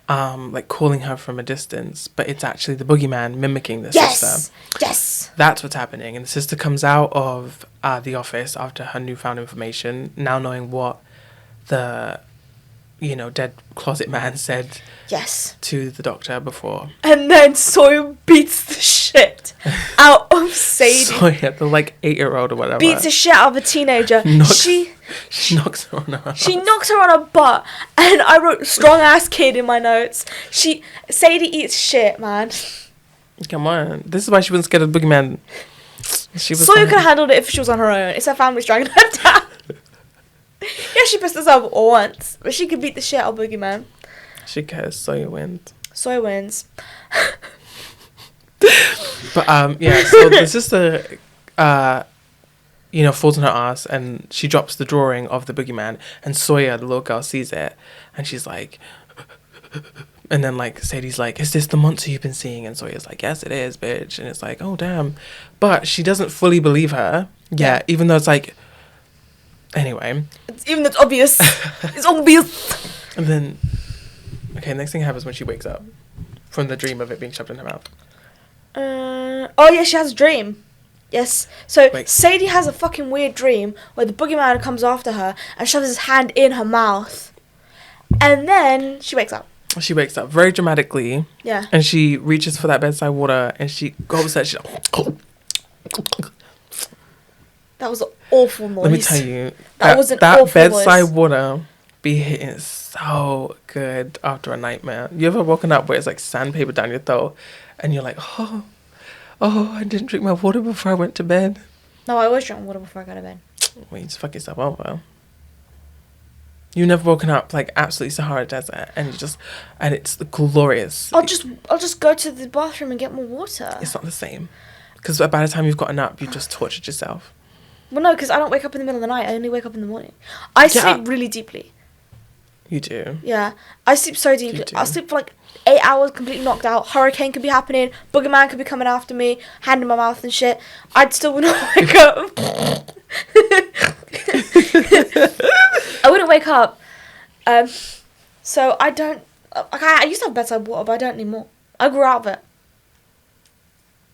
like, calling her from a distance, but it's actually the boogeyman mimicking the sister. Yes! That's what's happening. And the sister comes out of the office after her newfound information, now knowing what the, you know, dead closet man said to the doctor before. And then Sawyer beats the shit out of Sadie. Sawyer, the, like, 8-year-old or whatever. Beats the shit out of a teenager. She knocks her on her butt. She knocks her on her butt. And I wrote strong ass kid in my notes. Sadie eats shit, man. Come on. This is why she wasn't scared of the boogeyman. Sawyer could have handled it if she was on her own. It's her family's dragging her down. Yeah, she pissed herself once, but she could beat the shit out of Boogeyman. She cares. Sawyer wins. Sawyer wins. But yeah, so the sister, you know, falls on her ass and she drops the drawing of the boogeyman, and Sawyer, the little girl, sees it, and she's like, and then, like, Sadie's like, is this the monster you've been seeing? And Sawyer's like, yes, it is, bitch. And it's like, oh damn, but she doesn't fully believe her. Yeah, even though it's like. Anyway. Even though it's obvious. It's obvious. And then, okay, next thing happens when she wakes up from the dream of it being shoved in her mouth. Oh, yeah, she has a dream. Yes. So, Sadie has a fucking weird dream where the boogeyman comes after her and shoves his hand in her mouth. And then she wakes up. She wakes up very dramatically. Yeah. And she reaches for that bedside water and she goes at she's like, that was an awful noise. Let me tell you, that was an awful bedside noise. water be hitting so good after a nightmare. You ever woken up where it's like sandpaper down your throat and you're like, oh, I didn't drink my water before I went to bed? No, I always drink water before I go to bed. Well, you just fuck yourself over. You never woken up like absolutely Sahara Desert and it's glorious. I'll just go to the bathroom and get more water. It's not the same. Because by the time you've gotten up, you just tortured yourself. Well, no, because I don't wake up in the middle of the night. I only wake up in the morning. I sleep really deeply. You do? Yeah. I sleep so deeply. I sleep for like 8 hours completely knocked out. Hurricane could be happening. Boogeyman could be coming after me. Hand in my mouth and shit. I'd still wouldn't wake up. I wouldn't wake up. So I don't... I used to have bedside water, but I don't anymore. I grew out of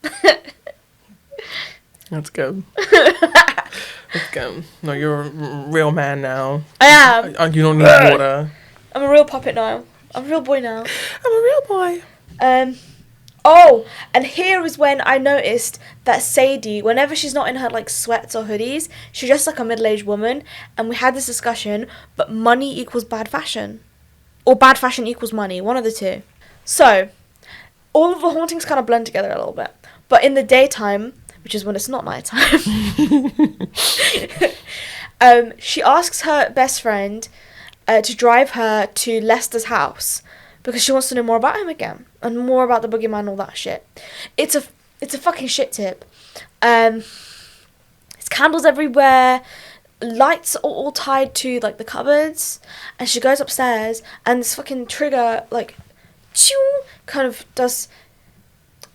it. That's good. That's good. No, you're a real man now. I am. You don't need water. I'm a real puppet now. I'm a real boy now. I'm a real boy. Oh, and here is when I noticed that Sadie, whenever she's not in her like sweats or hoodies, she's just like a middle-aged woman. And we had this discussion, but money equals bad fashion, or bad fashion equals money, one of the two. So, all of the hauntings kind of blend together a little bit. But in the daytime, which is when it's not nighttime, she asks her best friend to drive her to Lester's house because she wants to know more about him again and more about the boogeyman and all that shit. It's a fucking shit tip. There's candles everywhere. Lights are all tied to like the cupboards, and she goes upstairs and this fucking trigger like kind of does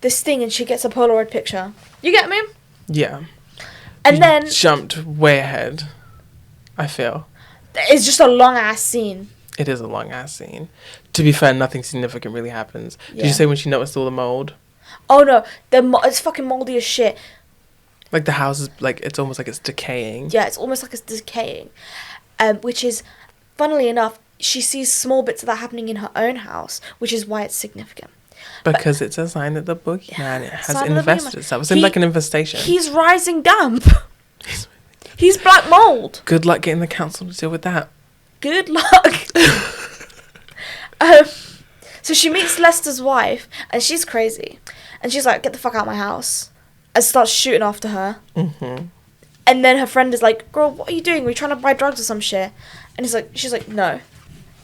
this thing and she gets a Polaroid picture. You get me? Yeah. And then jumped way ahead, I feel. It's just a long ass scene. It is a long ass scene. To be fair, nothing significant really happens. Yeah. Did you say when she noticed all the mold? Oh no, it's fucking moldy as shit. Like the house is like, it's almost like it's decaying. Yeah, it's almost like it's decaying. Which is, funnily enough, she sees small bits of that happening in her own house, which is why it's significant. Because it's a sign that the boogeyman has invested itself. It's like an infestation. He's rising damp. He's black mold. Good luck getting the council to deal with that. Good luck. So she meets Lester's wife, and she's crazy. And she's like, get the fuck out of my house. And starts shooting after her. Mm-hmm. And then her friend is like, girl, what are you doing? We're trying to buy drugs or some shit. And she's like, no.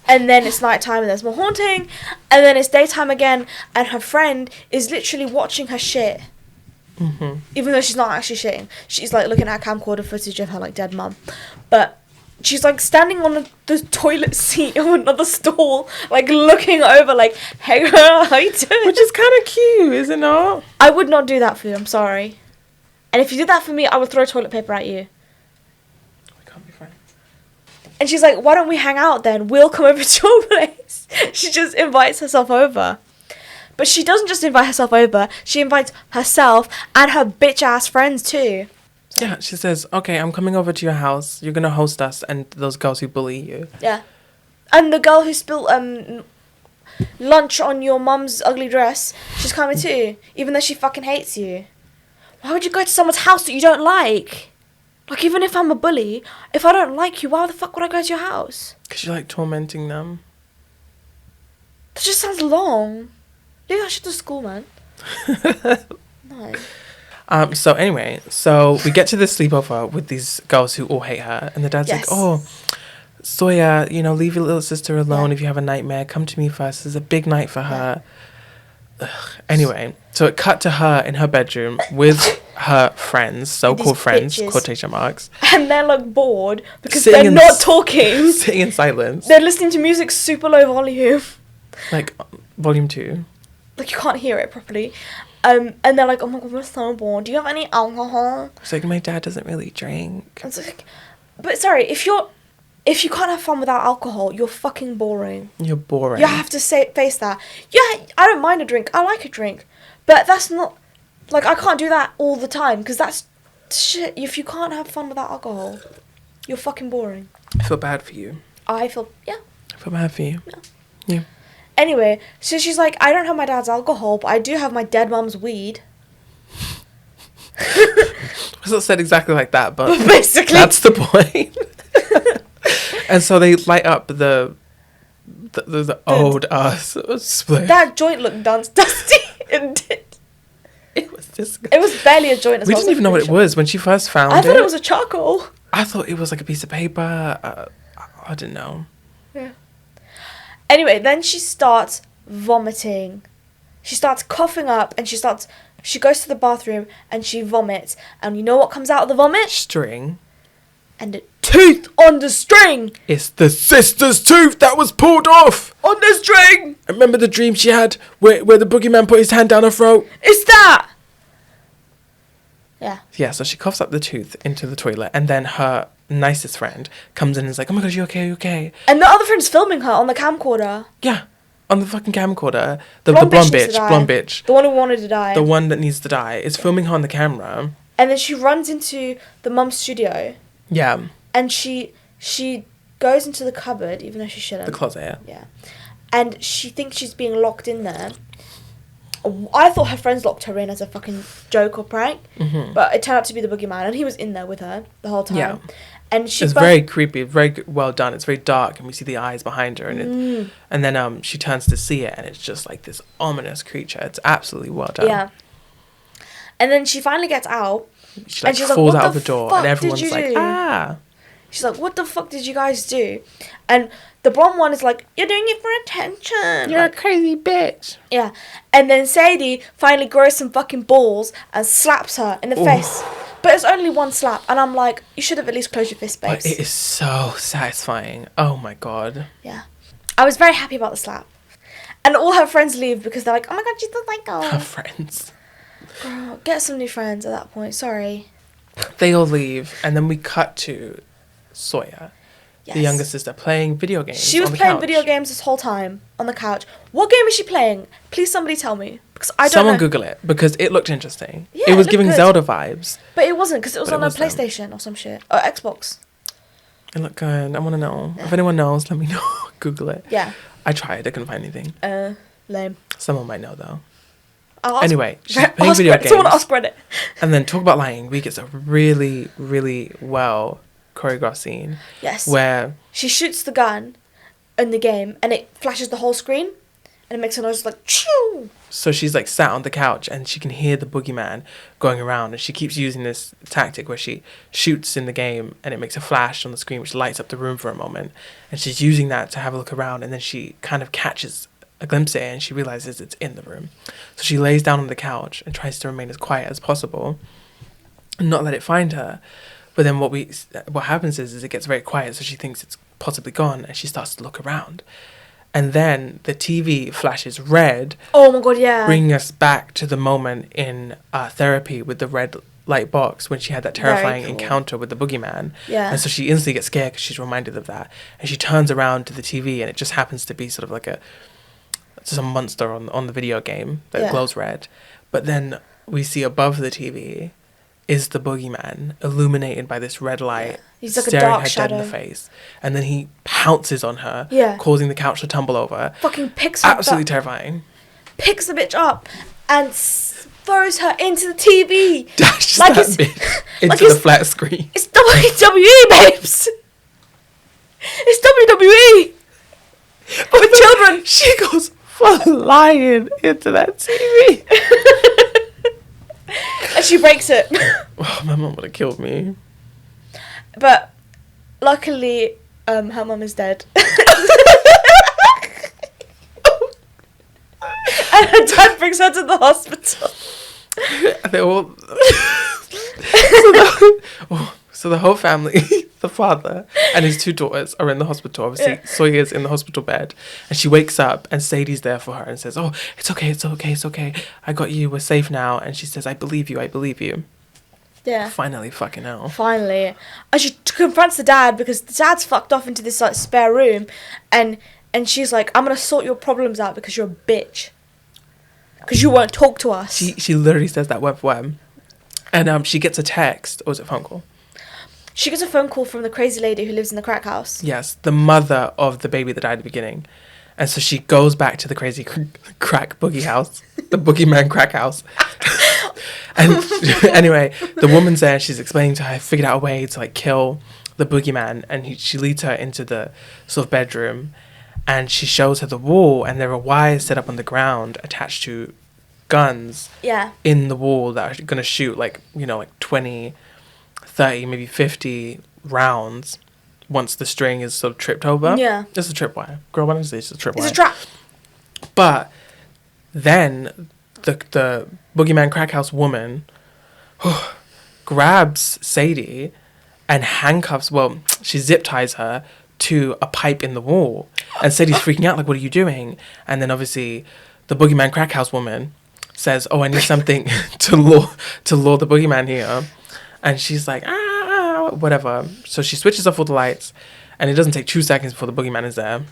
And then it's nighttime and there's more haunting. And then it's daytime again. And her friend is literally watching her shit. Mm-hmm. Even though she's not actually shitting. She's like looking at camcorder footage of her like dead mum. But she's like standing on the toilet seat of another stall. Like looking over like, hey girl, how you doing? Which is kind of cute, is it not? I would not do that for you, I'm sorry. And if you did that for me, I would throw toilet paper at you. We can't be friends. And she's like, why don't we hang out then? We'll come over to your place. She just invites herself over. But she doesn't just invite herself over. She invites herself and her bitch-ass friends too. So. Yeah, she says, okay, I'm coming over to your house. You're going to host us and those girls who bully you. Yeah. And the girl who spilled lunch on your mum's ugly dress, she's coming too. Even though she fucking hates you. Why would you go to someone's house that you don't like? Like, even if I'm a bully, if I don't like you, why the fuck would I go to your house? Because you like tormenting them. That just sounds long. Leave that shit to school, man. No. So anyway, so we get to this sleepover with these girls who all hate her. And the dad's like, oh, Sawyer, leave your little sister alone if you have a nightmare. Come to me first. It's a big night for her. Ugh. Anyway, so it cut to her in her bedroom with her friends, so-called friends, bitches. Quotation marks. And they're like bored because they're not talking. Sitting in silence. They're listening to music super low volume. Like volume 2. Like you can't hear it properly. And they're like, oh my god, we're so bored. Do you have any alcohol? It's like, my dad doesn't really drink. It's like, but sorry, if you can't have fun without alcohol, you're fucking boring. You're boring. You have to face that. Yeah, I don't mind a drink. I like a drink. But that's not... Like, I can't do that all the time, because that's shit. If you can't have fun without alcohol, you're fucking boring. I feel bad for you. I feel bad for you. Yeah. Anyway, so she's like, I don't have my dad's alcohol, but I do have my dead mum's weed. It's not said exactly like that, but basically that's the point. And so they light up the old ass split. That joint looked dusty. It was disgusting. It was barely a joint as we well. We didn't even know what it was when she first found it. I thought it was a charcoal. I thought it was like a piece of paper. I didn't know. Yeah. Anyway, then she starts vomiting. She starts coughing up and she goes to the bathroom and she vomits. And you know what comes out of the vomit? String. And a tooth on the string. It's the sister's tooth that was pulled off. On the string. I remember the dream she had where the boogeyman put his hand down her throat. It's that. Yeah. Yeah, so she coughs up the tooth into the toilet and then her nicest friend comes in and is like, oh my god, you okay, you okay? And the other friend's filming her on the camcorder. Yeah, on the fucking camcorder. The blonde bitch. The one who wanted to die. The one that needs to die is filming her on the camera. And then she runs into the mum's studio. Yeah. And she goes into the cupboard, even though she shouldn't. The closet, yeah. And she thinks she's being locked in there. I thought her friends locked her in as a fucking joke or prank, Mm-hmm. but it turned out to be the boogeyman, and he was in there with her the whole time. Yeah. And she It's very creepy, very well done. It's very dark, and we see the eyes behind her, and then she turns to see it, and it's just like this ominous creature. It's absolutely well done. Yeah. And then she finally gets out, She like and she's falls like, out of the door, and everyone's like, do? ah. She's like, what the fuck did you guys do? And the blonde one is like, you're doing it for attention. You're like, a crazy bitch. Yeah. And then Sadie finally grows some fucking balls and slaps her in the face. But it's only one slap. And I'm like, you should have at least closed your fist, babes. But it is so satisfying. Oh my god. Yeah. I was very happy about the slap. And all her friends leave because they're like, oh my god, she's a psycho. Her friends. Girl, get some new friends at that point. Sorry. They all leave, and then we cut to Sawyer, Yes. the younger sister, playing video games. She was on the playing couch. video games this whole time on the couch. What game is she playing? Please somebody tell me. Because I don't Someone know. Google it, because it looked interesting. Yeah, it was it giving looked good. Zelda vibes. But it wasn't because it was But on it a was them. PlayStation or some shit. Or Xbox. It looked good. I want to know. Yeah. If anyone knows, let me know. Google it. Yeah. I tried. I couldn't find anything. Lame. Someone might know, though. I'll ask, Anyway, she's playing ask video Reddit. games. Someone ask Reddit. And then talk about lying. We get a really, really well choreographed scene Yes. where She shoots the gun in the game and it flashes the whole screen and it makes a noise like choo. so she's like sat on the couch and she can hear the boogeyman going around, and she keeps using this tactic where she shoots in the game and it makes a flash on the screen which lights up the room for a moment, and she's using that to have a look around, and then she kind of catches a glimpse at it and she realizes it's in the room. So she lays down on the couch and tries to remain as quiet as possible and not let it find her. But then what happens is it gets very quiet, so she thinks it's possibly gone, and she starts to look around. And then the TV flashes red, Oh my god, yeah. bringing us back to the moment in therapy with the red light box when she had that Very terrifying cool. encounter with the boogeyman. Yeah. And so she instantly gets scared because she's reminded of that. And she turns around to the TV, and it just happens to be sort of like just a monster on the video game that Yeah. glows red. But then we see above the TV is the boogeyman illuminated by this red light, He's like a staring dark her dead in the shadow. face. And then he pounces on her, Yeah. causing the couch to tumble over. Fucking picks her Absolutely up, terrifying. picks the bitch up and throws her into the TV. Dashes Like that it's- bitch like into the it's- flat screen. It's WWE, babes. It's WWE. With children. She goes flying into that TV. And she breaks it. Oh, my mum would have killed me. But luckily, her mum is dead. And her dad brings her to the hospital. They all. So the whole family, the father and his two daughters, are in the hospital. Obviously, Yeah. Sawyer's in the hospital bed, and she wakes up, and Sadie's there for her and says, "Oh, it's okay, it's okay, it's okay. I got you. We're safe now." And she says, "I believe you. I believe you." Yeah. Finally, fucking hell. Finally. And she confronts the dad because the dad's fucked off into this like spare room, and she's like, "I'm gonna sort your problems out because you're a bitch. Because you won't talk to us." She literally says that word for word. And she gets a text, or was it a phone call? She gets a phone call from the crazy lady who lives in the crack house. Yes, the mother of the baby that died at the beginning. And so she goes back to the crazy crack boogie house, the boogeyman crack house. And anyway, the woman's there, she's explaining to her, I figured out a way to like kill the boogeyman. And she leads her into the sort of bedroom, and she shows her the wall, and there are wires set up on the ground attached to guns Yeah. in the wall that are going to shoot like 20, 30, maybe 50 rounds once the string is sort of tripped over. Yeah. It's a tripwire. Girl, why don't you say it's a tripwire? It's a trap. But then the boogeyman crack house woman grabs Sadie and handcuffs, she zip ties her to a pipe in the wall. And Sadie's freaking out, like, what are you doing? And then obviously the boogeyman crack house woman says, oh, I need something to lure the boogeyman here. And she's like, whatever. So she switches off all the lights, and it doesn't take 2 seconds before the boogeyman is there.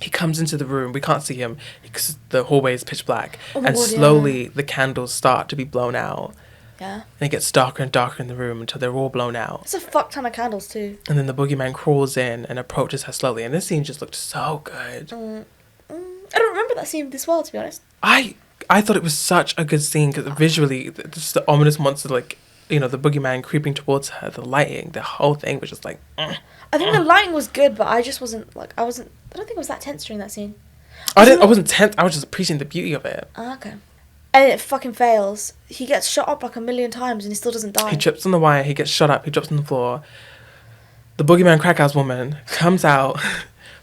He comes into the room. We can't see him because the hallway is pitch black. Oh my And God, slowly the candles start to be blown out. Yeah. And it gets darker and darker in the room until they're all blown out. It's a fuck ton of candles too. And then the boogeyman crawls in and approaches her slowly. And this scene just looked so good. I don't remember that scene this well, to be honest. I I thought it was such a good scene because visually, just the ominous monster, like, you know, the boogeyman creeping towards her, the lighting, the whole thing was just like. I think the lighting was good, but I just wasn't like I don't think it was that tense during that scene. I wasn't tense. I was just appreciating the beauty of it. Oh, okay. And it fucking fails. He gets shot up like 1,000,000 times and he still doesn't die. He trips on the wire. He gets shot up. He drops on the floor. The boogeyman crack house woman comes out,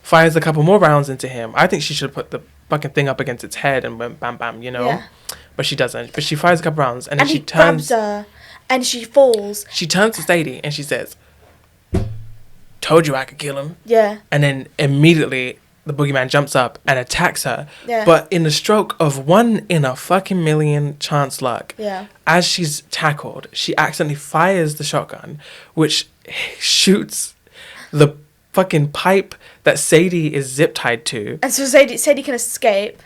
fires a couple more rounds into him. I think she should have put the fucking thing up against its head and went bam bam, you know. Yeah. But she doesn't. But she fires a couple rounds and then she turns. Grabs her and she falls. She turns to Sadie and she says, "Told you I could kill him." Yeah. And then immediately the boogeyman jumps up and attacks her. Yeah. But in a stroke of 1 in a fucking million chance luck, yeah, as she's tackled, she accidentally fires the shotgun, which shoots the fucking pipe that Sadie is zip tied to. And so Sadie can escape.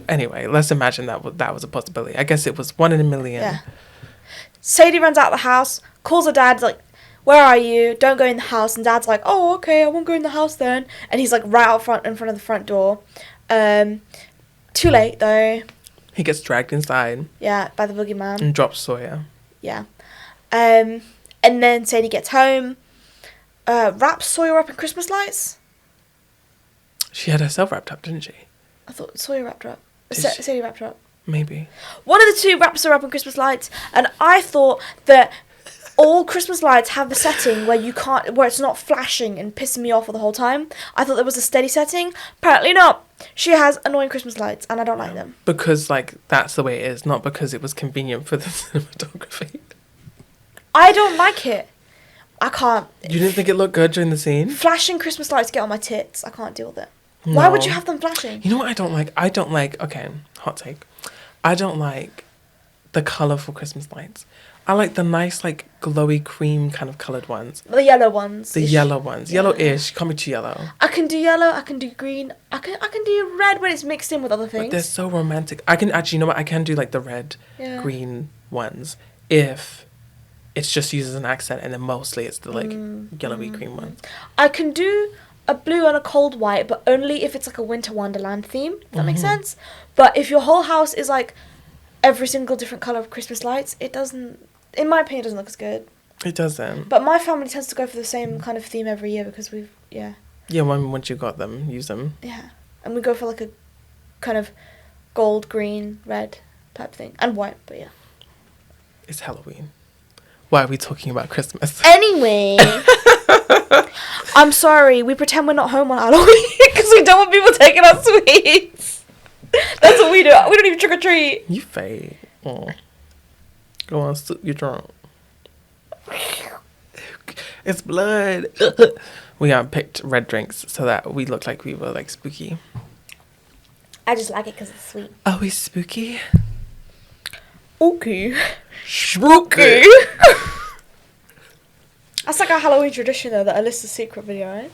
Anyway, let's imagine that was a possibility. I guess it was 1 in a million. Yeah. Sadie runs out of the house, calls her dad, like, "Where are you? Don't go in the house." And Dad's like, "Oh, okay, I won't go in the house then." And he's like right out front in front of the front door. Too late though. He gets dragged inside. Yeah, by the boogeyman. And drops Sawyer. Yeah. And then Sadie gets home, wraps Sawyer up in Christmas lights. She had herself wrapped up, didn't she? I thought Sawyer wrapped her up. Sadie wrapped her up. Maybe. One of the two wraps her up in Christmas lights, and I thought that all Christmas lights have a setting where it's not flashing and pissing me off the whole time. I thought there was a steady setting. Apparently not. She has annoying Christmas lights, and I don't like them. Because, like, that's the way it is, not because it was convenient for the cinematography. I don't like it. I can't. You didn't think it looked good during the scene? Flashing Christmas lights get on my tits. I can't deal with it. No. Why would you have them flashing? You know what I don't like? Okay, hot take. I don't like the colourful Christmas lights. I like the nice, like, glowy cream kind of coloured ones. The yellow ones. The yellow ones. Yeah. Yellow-ish. Can't be too yellow. I can do yellow. I can do green. I can do red when it's mixed in with other things. But they're so romantic. I can actually, you know what? I can do, like, the red, green ones if it's just used as an accent, and then mostly it's the, like, yellowy green ones. I can do a blue and a cold white, but only if it's, like, a winter wonderland theme. If that makes sense. But if your whole house is, like, every single different colour of Christmas lights, it doesn't... In my opinion, it doesn't look as good. It doesn't. But my family tends to go for the same kind of theme every year because Yeah, once you got them, use them. Yeah. And we go for like a kind of gold, green, red type thing. And white, but yeah. It's Halloween. Why are we talking about Christmas? Anyway. I'm sorry, we pretend we're not home on Halloween because we don't want people taking our sweets. That's what we do. We don't even trick or treat. You fake. Oh. Go on, you're drunk. It's blood. We picked red drinks so that we look like we were like spooky. I just like it because it's sweet. Are we spooky? Okay. Spooky. That's like our Halloween tradition though, the Alyssa's Secret video, right?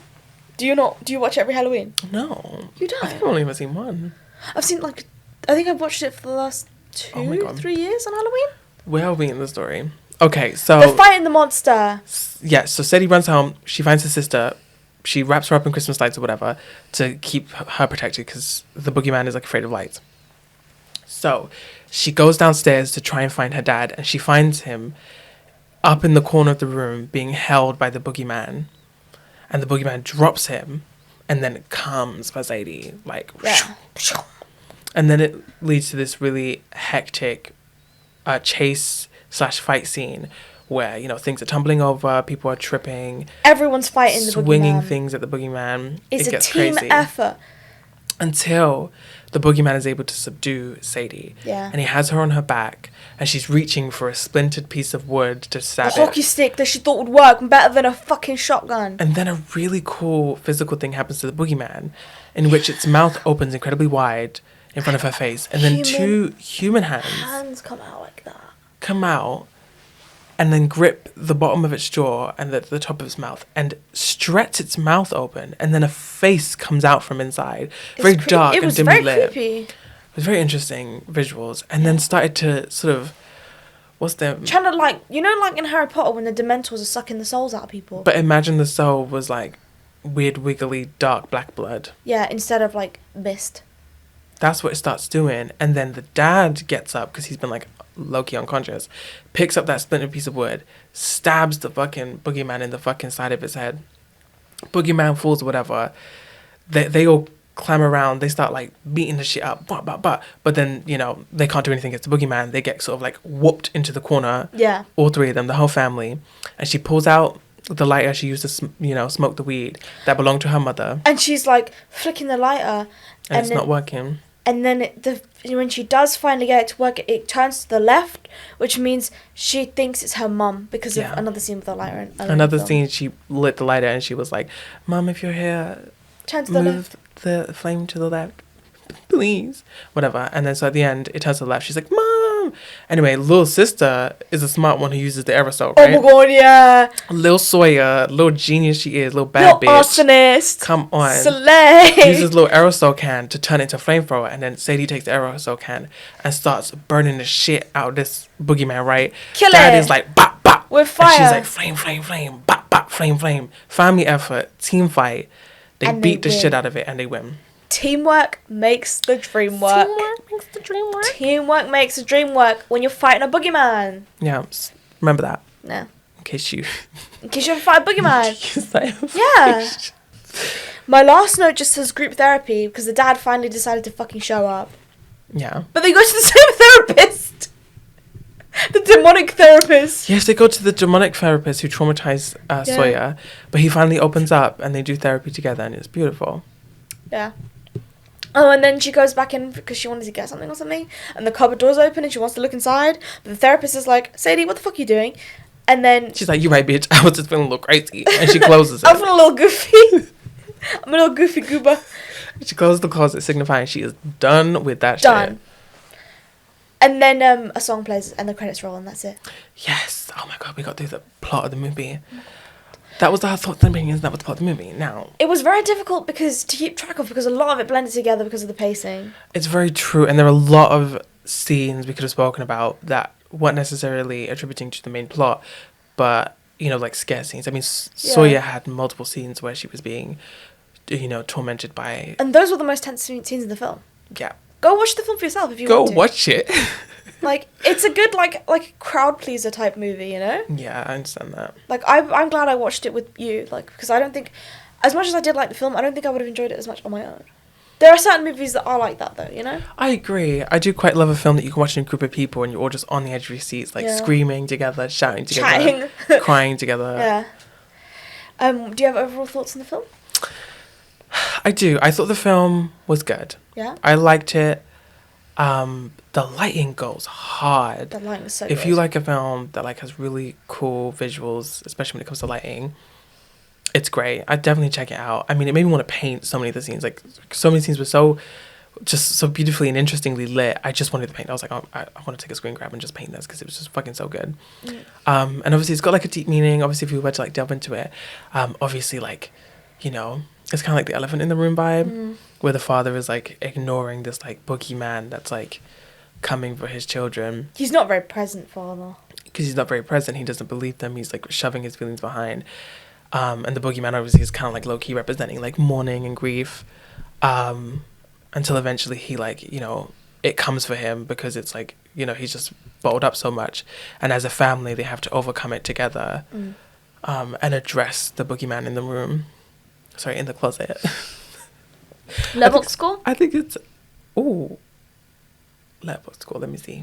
Do you watch it every Halloween? No. You don't? I think I've only ever seen one. I think I've watched it for the last 3 years on Halloween. Where are we in the story? Okay, so... They're fighting the monster. Yeah, so Sadie runs home. She finds her sister. She wraps her up in Christmas lights or whatever to keep her protected because the boogeyman is, like, afraid of lights. So she goes downstairs to try and find her dad, and she finds him up in the corner of the room being held by the boogeyman. And the boogeyman drops him, and then it comes for Sadie, like... Yeah. And then it leads to this really hectic... chase/fight scene where, you know, things are tumbling over, people are tripping, everyone's fighting the boogeyman, swinging things at the boogeyman. It's it gets a team crazy. effort Until the boogeyman is able to subdue Sadie. Yeah. And he has her on her back, and she's reaching for a splintered piece of wood to stab a hockey stick that she thought would work better than a fucking shotgun. And then a really cool physical thing happens to the boogeyman, in which its mouth opens incredibly wide in front of her face, and then two human hands come out like that. Come out and then grip the bottom of its jaw and the top of its mouth and stretch its mouth open, and then a face comes out from inside. Very dark and dimly lit. It was very creepy. It was very interesting visuals. And then started to sort of... What's the... Trying to, like... You know, like in Harry Potter when the Dementors are sucking the souls out of people? But imagine the soul was, like, weird, wiggly, dark black blood. Yeah, instead of, like, mist. That's what it starts doing. And then the dad gets up because he's been like low-key unconscious, picks up that splintered piece of wood, stabs the fucking boogeyman in the fucking side of his head. Boogeyman falls or whatever. They all climb around. They start like beating the shit up. But then, you know, they can't do anything against the boogeyman. They get sort of like whooped into the corner. Yeah. All three of them, the whole family. And she pulls out the lighter she used to, smoke the weed that belonged to her mother. And she's like flicking the lighter. And it's not working. And then when she does finally get it to work, it turns to the left, which means she thinks it's her mum because of another scene with the lighter. Another scene, she lit the lighter and she was like, "Mum, if you're here, turn to the left. The flame to the left, please." Whatever. And then so at the end, it turns to the left. She's like, "Mom." Anyway, little sister is a smart one who uses the aerosol, right? Oh my god, yeah. Little Sawyer, little genius she is, little bad little bitch. arsonist. Come on. Slay. Uses little aerosol can to turn it into a flamethrower, and then Sadie takes the aerosol can and starts burning the shit out of this boogeyman, right? Kill Dad it. is like, bop, bop. With fire. And she's like, flame, flame, flame, bop, bop, flame, flame. Family effort, team fight. They beat the shit out of it and they win. Teamwork makes the dream work. Teamwork makes the dream work. Teamwork makes the dream work when you're fighting a boogeyman. Yeah, remember that. No. In case you ever fight a boogeyman. Yeah. My last note just says group therapy because the dad finally decided to fucking show up. Yeah. But they go to the same therapist. The demonic therapist. Yes, they go to the demonic therapist who traumatized Sawyer, but he finally opens up and they do therapy together and it's beautiful. Yeah. Oh, and then she goes back in because she wanted to get something or something, and the cupboard door's open and she wants to look inside, but the therapist is like, "Sadie, what the fuck are you doing?" And then she's like, "You right, bitch. I was just feeling a little crazy," and she closes it. I'm feeling a little goofy. I'm a little goofy goober. She closes the closet, signifying she is done with that shit. Shit. And then a song plays and the credits roll and that's it. Yes. Oh my god, we got through the plot of the movie. That was the thought the beginning, that was the plot of the movie. Now it was very difficult to keep track of because a lot of it blended together because of the pacing. It's very true, and there are a lot of scenes we could have spoken about that weren't necessarily attributing to the main plot, but like scare scenes. I mean, Sawyer had multiple scenes where she was being, tormented by. And those were the most tense scenes in the film. Yeah. Go watch the film for yourself if you want to. Go watch it. Like, it's a good, like crowd pleaser type movie, you know? Yeah, I understand that. Like, I'm glad I watched it with you, like, because I don't think, as much as I did like the film, I don't think I would have enjoyed it as much on my own. There are certain movies that are like that, though, you know? I agree. I do quite love a film that you can watch in a group of people and you're all just on the edge of your seats, like, screaming together, shouting together, crying together. Yeah. Do you have overall thoughts on the film? I do. I thought the film was good. Yeah? I liked it. The lighting goes hard. The lighting is so If good. you like a film that like has really cool visuals, especially when it comes to lighting, it's great. I'd definitely check it out. I mean, it made me want to paint so many of the scenes. Like, so many scenes were just so beautifully and interestingly lit. I just wanted to paint. I was like, oh, I want to take a screen grab and just paint this because it was just fucking so good. And obviously it's got like a deep meaning. Obviously, if you were to like delve into it, obviously like, it's kind of like the elephant in the room vibe, where the father is like ignoring this like boogeyman that's like coming for his children. He's not very present, father. Because he's not very present. He doesn't believe them. He's like shoving his feelings behind. And the boogeyman obviously is kind of like low-key representing like mourning and grief, until eventually he like, it comes for him because it's like, he's just bottled up so much. And as a family, they have to overcome it together, and address the boogeyman in the room. Sorry, in the closet. Letterboxd score? I think it's... Ooh. Letterboxd score, let me see.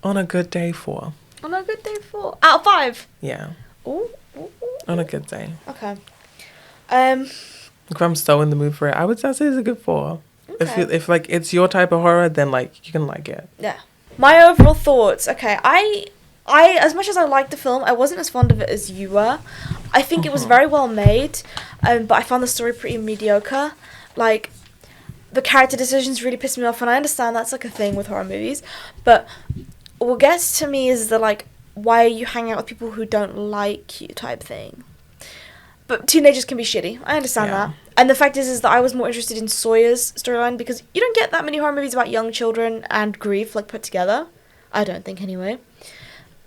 On a good day, 4. On a good day, 4. Out of 5? Yeah. Ooh. On a good day. Okay. If I'm so in the mood for it, I would say it's a good 4. Okay. If like it's your type of horror, then like you can like it. Yeah. My overall thoughts. Okay, I as much as I liked the film, I wasn't as fond of it as you were. I think it was very well made, but I found the story pretty mediocre. Like, the character decisions really pissed me off, and I understand that's like a thing with horror movies, but what gets to me is the like, why are you hanging out with people who don't like you type thing. But teenagers can be shitty. I understand that. And the fact is that I was more interested in Sawyer's storyline because you don't get that many horror movies about young children and grief like put together. I don't think anyway.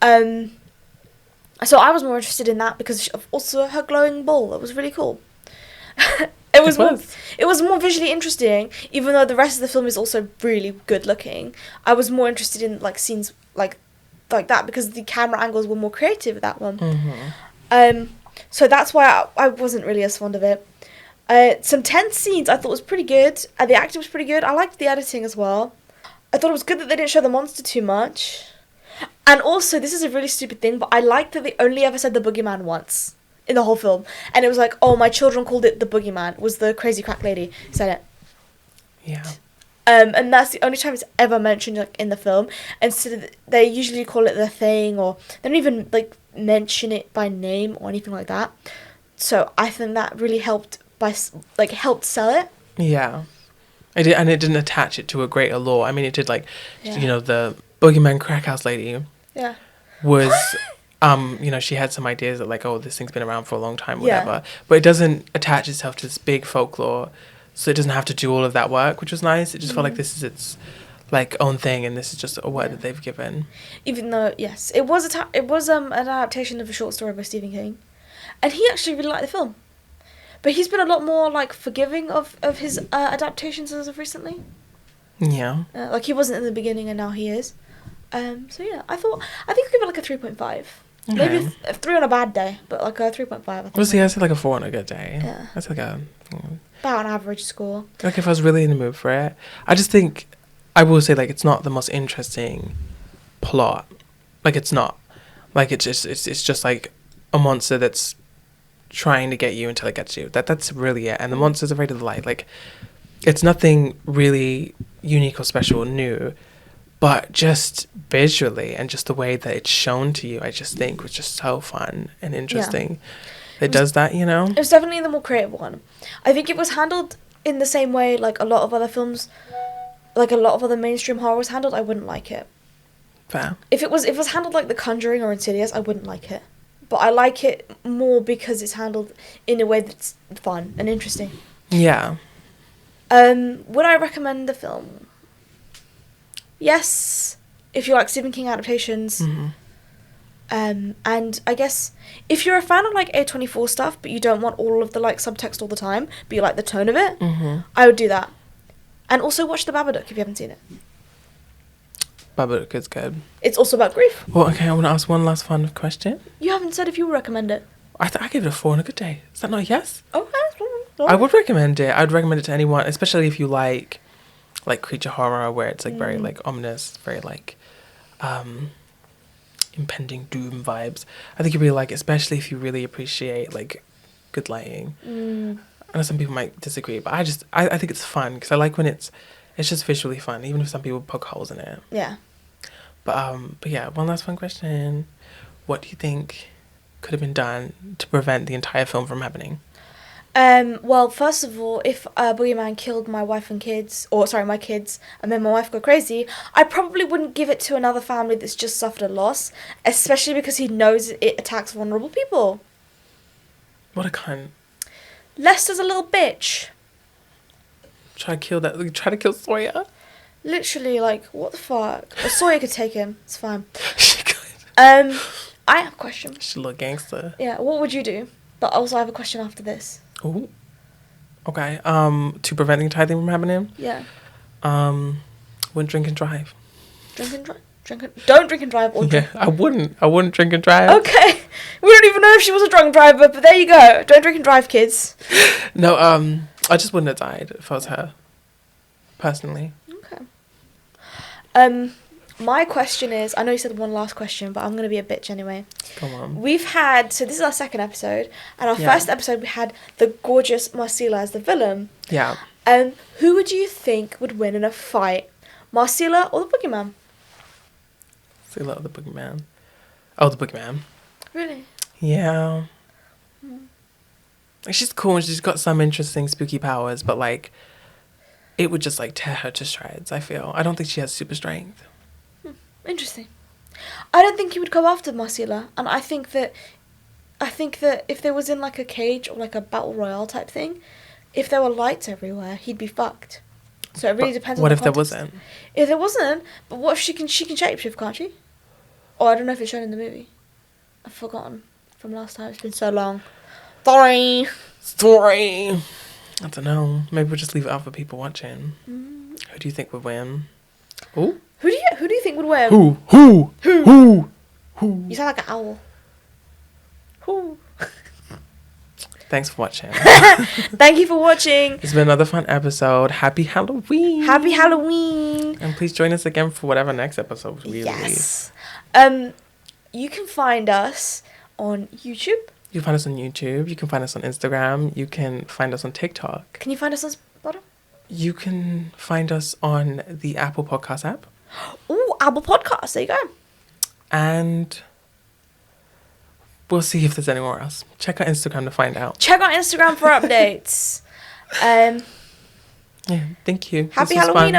So I was more interested in that because of also her glowing ball. It was really cool. It It was more visually interesting, even though the rest of the film is also really good looking. I was more interested in like scenes like that because the camera angles were more creative with that one. So that's why I wasn't really as fond of it. Some tense scenes I thought was pretty good. The acting was pretty good. I liked the editing as well. I thought it was good that they didn't show the monster too much. And also, this is a really stupid thing, but I liked that they only ever said the boogeyman once in the whole film. And it was like, oh, my children called it the boogeyman. Was the crazy crack lady said it. Yeah. And that's the only time it's ever mentioned like in the film. Instead, they usually call it the thing, or they don't even like mention it by name or anything like that. So I think that really helped helped sell it. Yeah. It did, and it didn't attach it to a greater lore. I mean, it did the boogeyman crack house lady. Yeah. Was, she had some ideas that like, oh, this thing's been around for a long time, whatever. But it doesn't attach itself to this big folklore, so it doesn't have to do all of that work, which was nice. It just felt like this is its like own thing, and this is just a word that they've given. Even though, yes, it was an adaptation of a short story by Stephen King, and he actually really liked the film. But he's been a lot more, like, forgiving of his adaptations as of recently. Yeah. Like, he wasn't in the beginning, and now he is. So, yeah, I think I'd give it, like, a 3.5. Okay. Maybe a 3 on a bad day, but, like, a 3.5. I said, like, a 4 on a good day. Yeah. That's, like, about an average score. Like, if I was really in the mood for it. I just think, I will say, like, it's not the most interesting plot. Like, it's not. Like, it's just, like, a monster that's trying to get you until it gets you. That's really it. And the monster's afraid of the light. Like, it's nothing really unique or special or new, but just visually and just the way that it's shown to you, I just think was just so fun and interesting. Yeah. It does that, It was definitely the more creative one. I think it was handled in the same way like a lot of other films, like a lot of other mainstream horror was handled. I wouldn't like it. Fair. If it was handled like The Conjuring or Insidious, I wouldn't like it. But I like it more because it's handled in a way that's fun and interesting. Yeah. Would I recommend the film? Yes, if you like Stephen King adaptations. Mm-hmm. And I guess if you're a fan of like A24 stuff, but you don't want all of the like subtext all the time, but you like the tone of it, I would do that. And also watch The Babadook if you haven't seen it. Babadook is good. It's also about grief. Well, okay, I want to ask one last fun question. You haven't said if you would recommend it. I gave it a 4 on a good day. Is that not a yes? Okay. I would recommend it. I'd recommend it to anyone, especially if you like creature horror, where it's like very like ominous, very like impending doom vibes. I think you'd really like it, especially if you really appreciate like good lighting. I know some people might disagree, but I think it's fun because I like when it's just visually fun, even if some people poke holes in it. Yeah. But yeah, one last fun question. What do you think could have been done to prevent the entire film from happening? Well, first of all, if Boogeyman killed my wife and kids, my kids, and then my wife got crazy, I probably wouldn't give it to another family that's just suffered a loss, especially because he knows it attacks vulnerable people. What a cunt. Lester's a little bitch. Try to kill Sawyer? Literally, like, what the fuck? Or Sawyer could take him. It's fine. She could. I have a question. She's a little gangster. Yeah, what would you do? But also I have a question after this. Ooh. Okay. To prevent the entire thing from happening? Yeah. Wouldn't drink and drive. Drink and drive? Don't drink and drive or drink. Yeah, I wouldn't drink and drive. Okay. We don't even know if she was a drunk driver, but there you go. Don't drink and drive, kids. No, I just wouldn't have died if I was her. Personally. Okay. My question is, I know you said one last question, but I'm going to be a bitch anyway. Come on. So this is our second episode, and our first episode we had the gorgeous Marcella as the villain. Yeah. Who would you think would win in a fight? Marcella or the Boogeyman? Marcella or the Boogeyman? Oh, the Boogeyman. Really? Yeah. Like, she's cool and she's got some interesting spooky powers, but like, it would just like tear her to shreds, I feel. I don't think she has super strength. Interesting. I don't think he would go after Marcella, and I think that if there was in like a cage or like a battle royale type thing, if there were lights everywhere, he'd be fucked. So it really depends on the context. What if there wasn't? If there wasn't, but what if she can shapeshift, can't she? Or I don't know if it's shown in the movie. I've forgotten from last time. It's been so long. Sorry. I don't know. Maybe we'll just leave it out for people watching. Who do you think would win? Ooh. Who do you think would win? Who? You sound like an owl. Who? Thanks for watching. Thank you for watching. It's been another fun episode. Happy Halloween. Happy Halloween. And please join us again for whatever next episode we release. You can find us on YouTube. You can find us on YouTube. You can find us on Instagram. You can find us on TikTok. Can you find us on Spotify? You can find us on the Apple Podcast app. Ooh, Apple Podcasts. There you go. And we'll see if there's anywhere else. Check out Instagram to find out. Check out Instagram for updates. Yeah, thank you. Happy Halloween.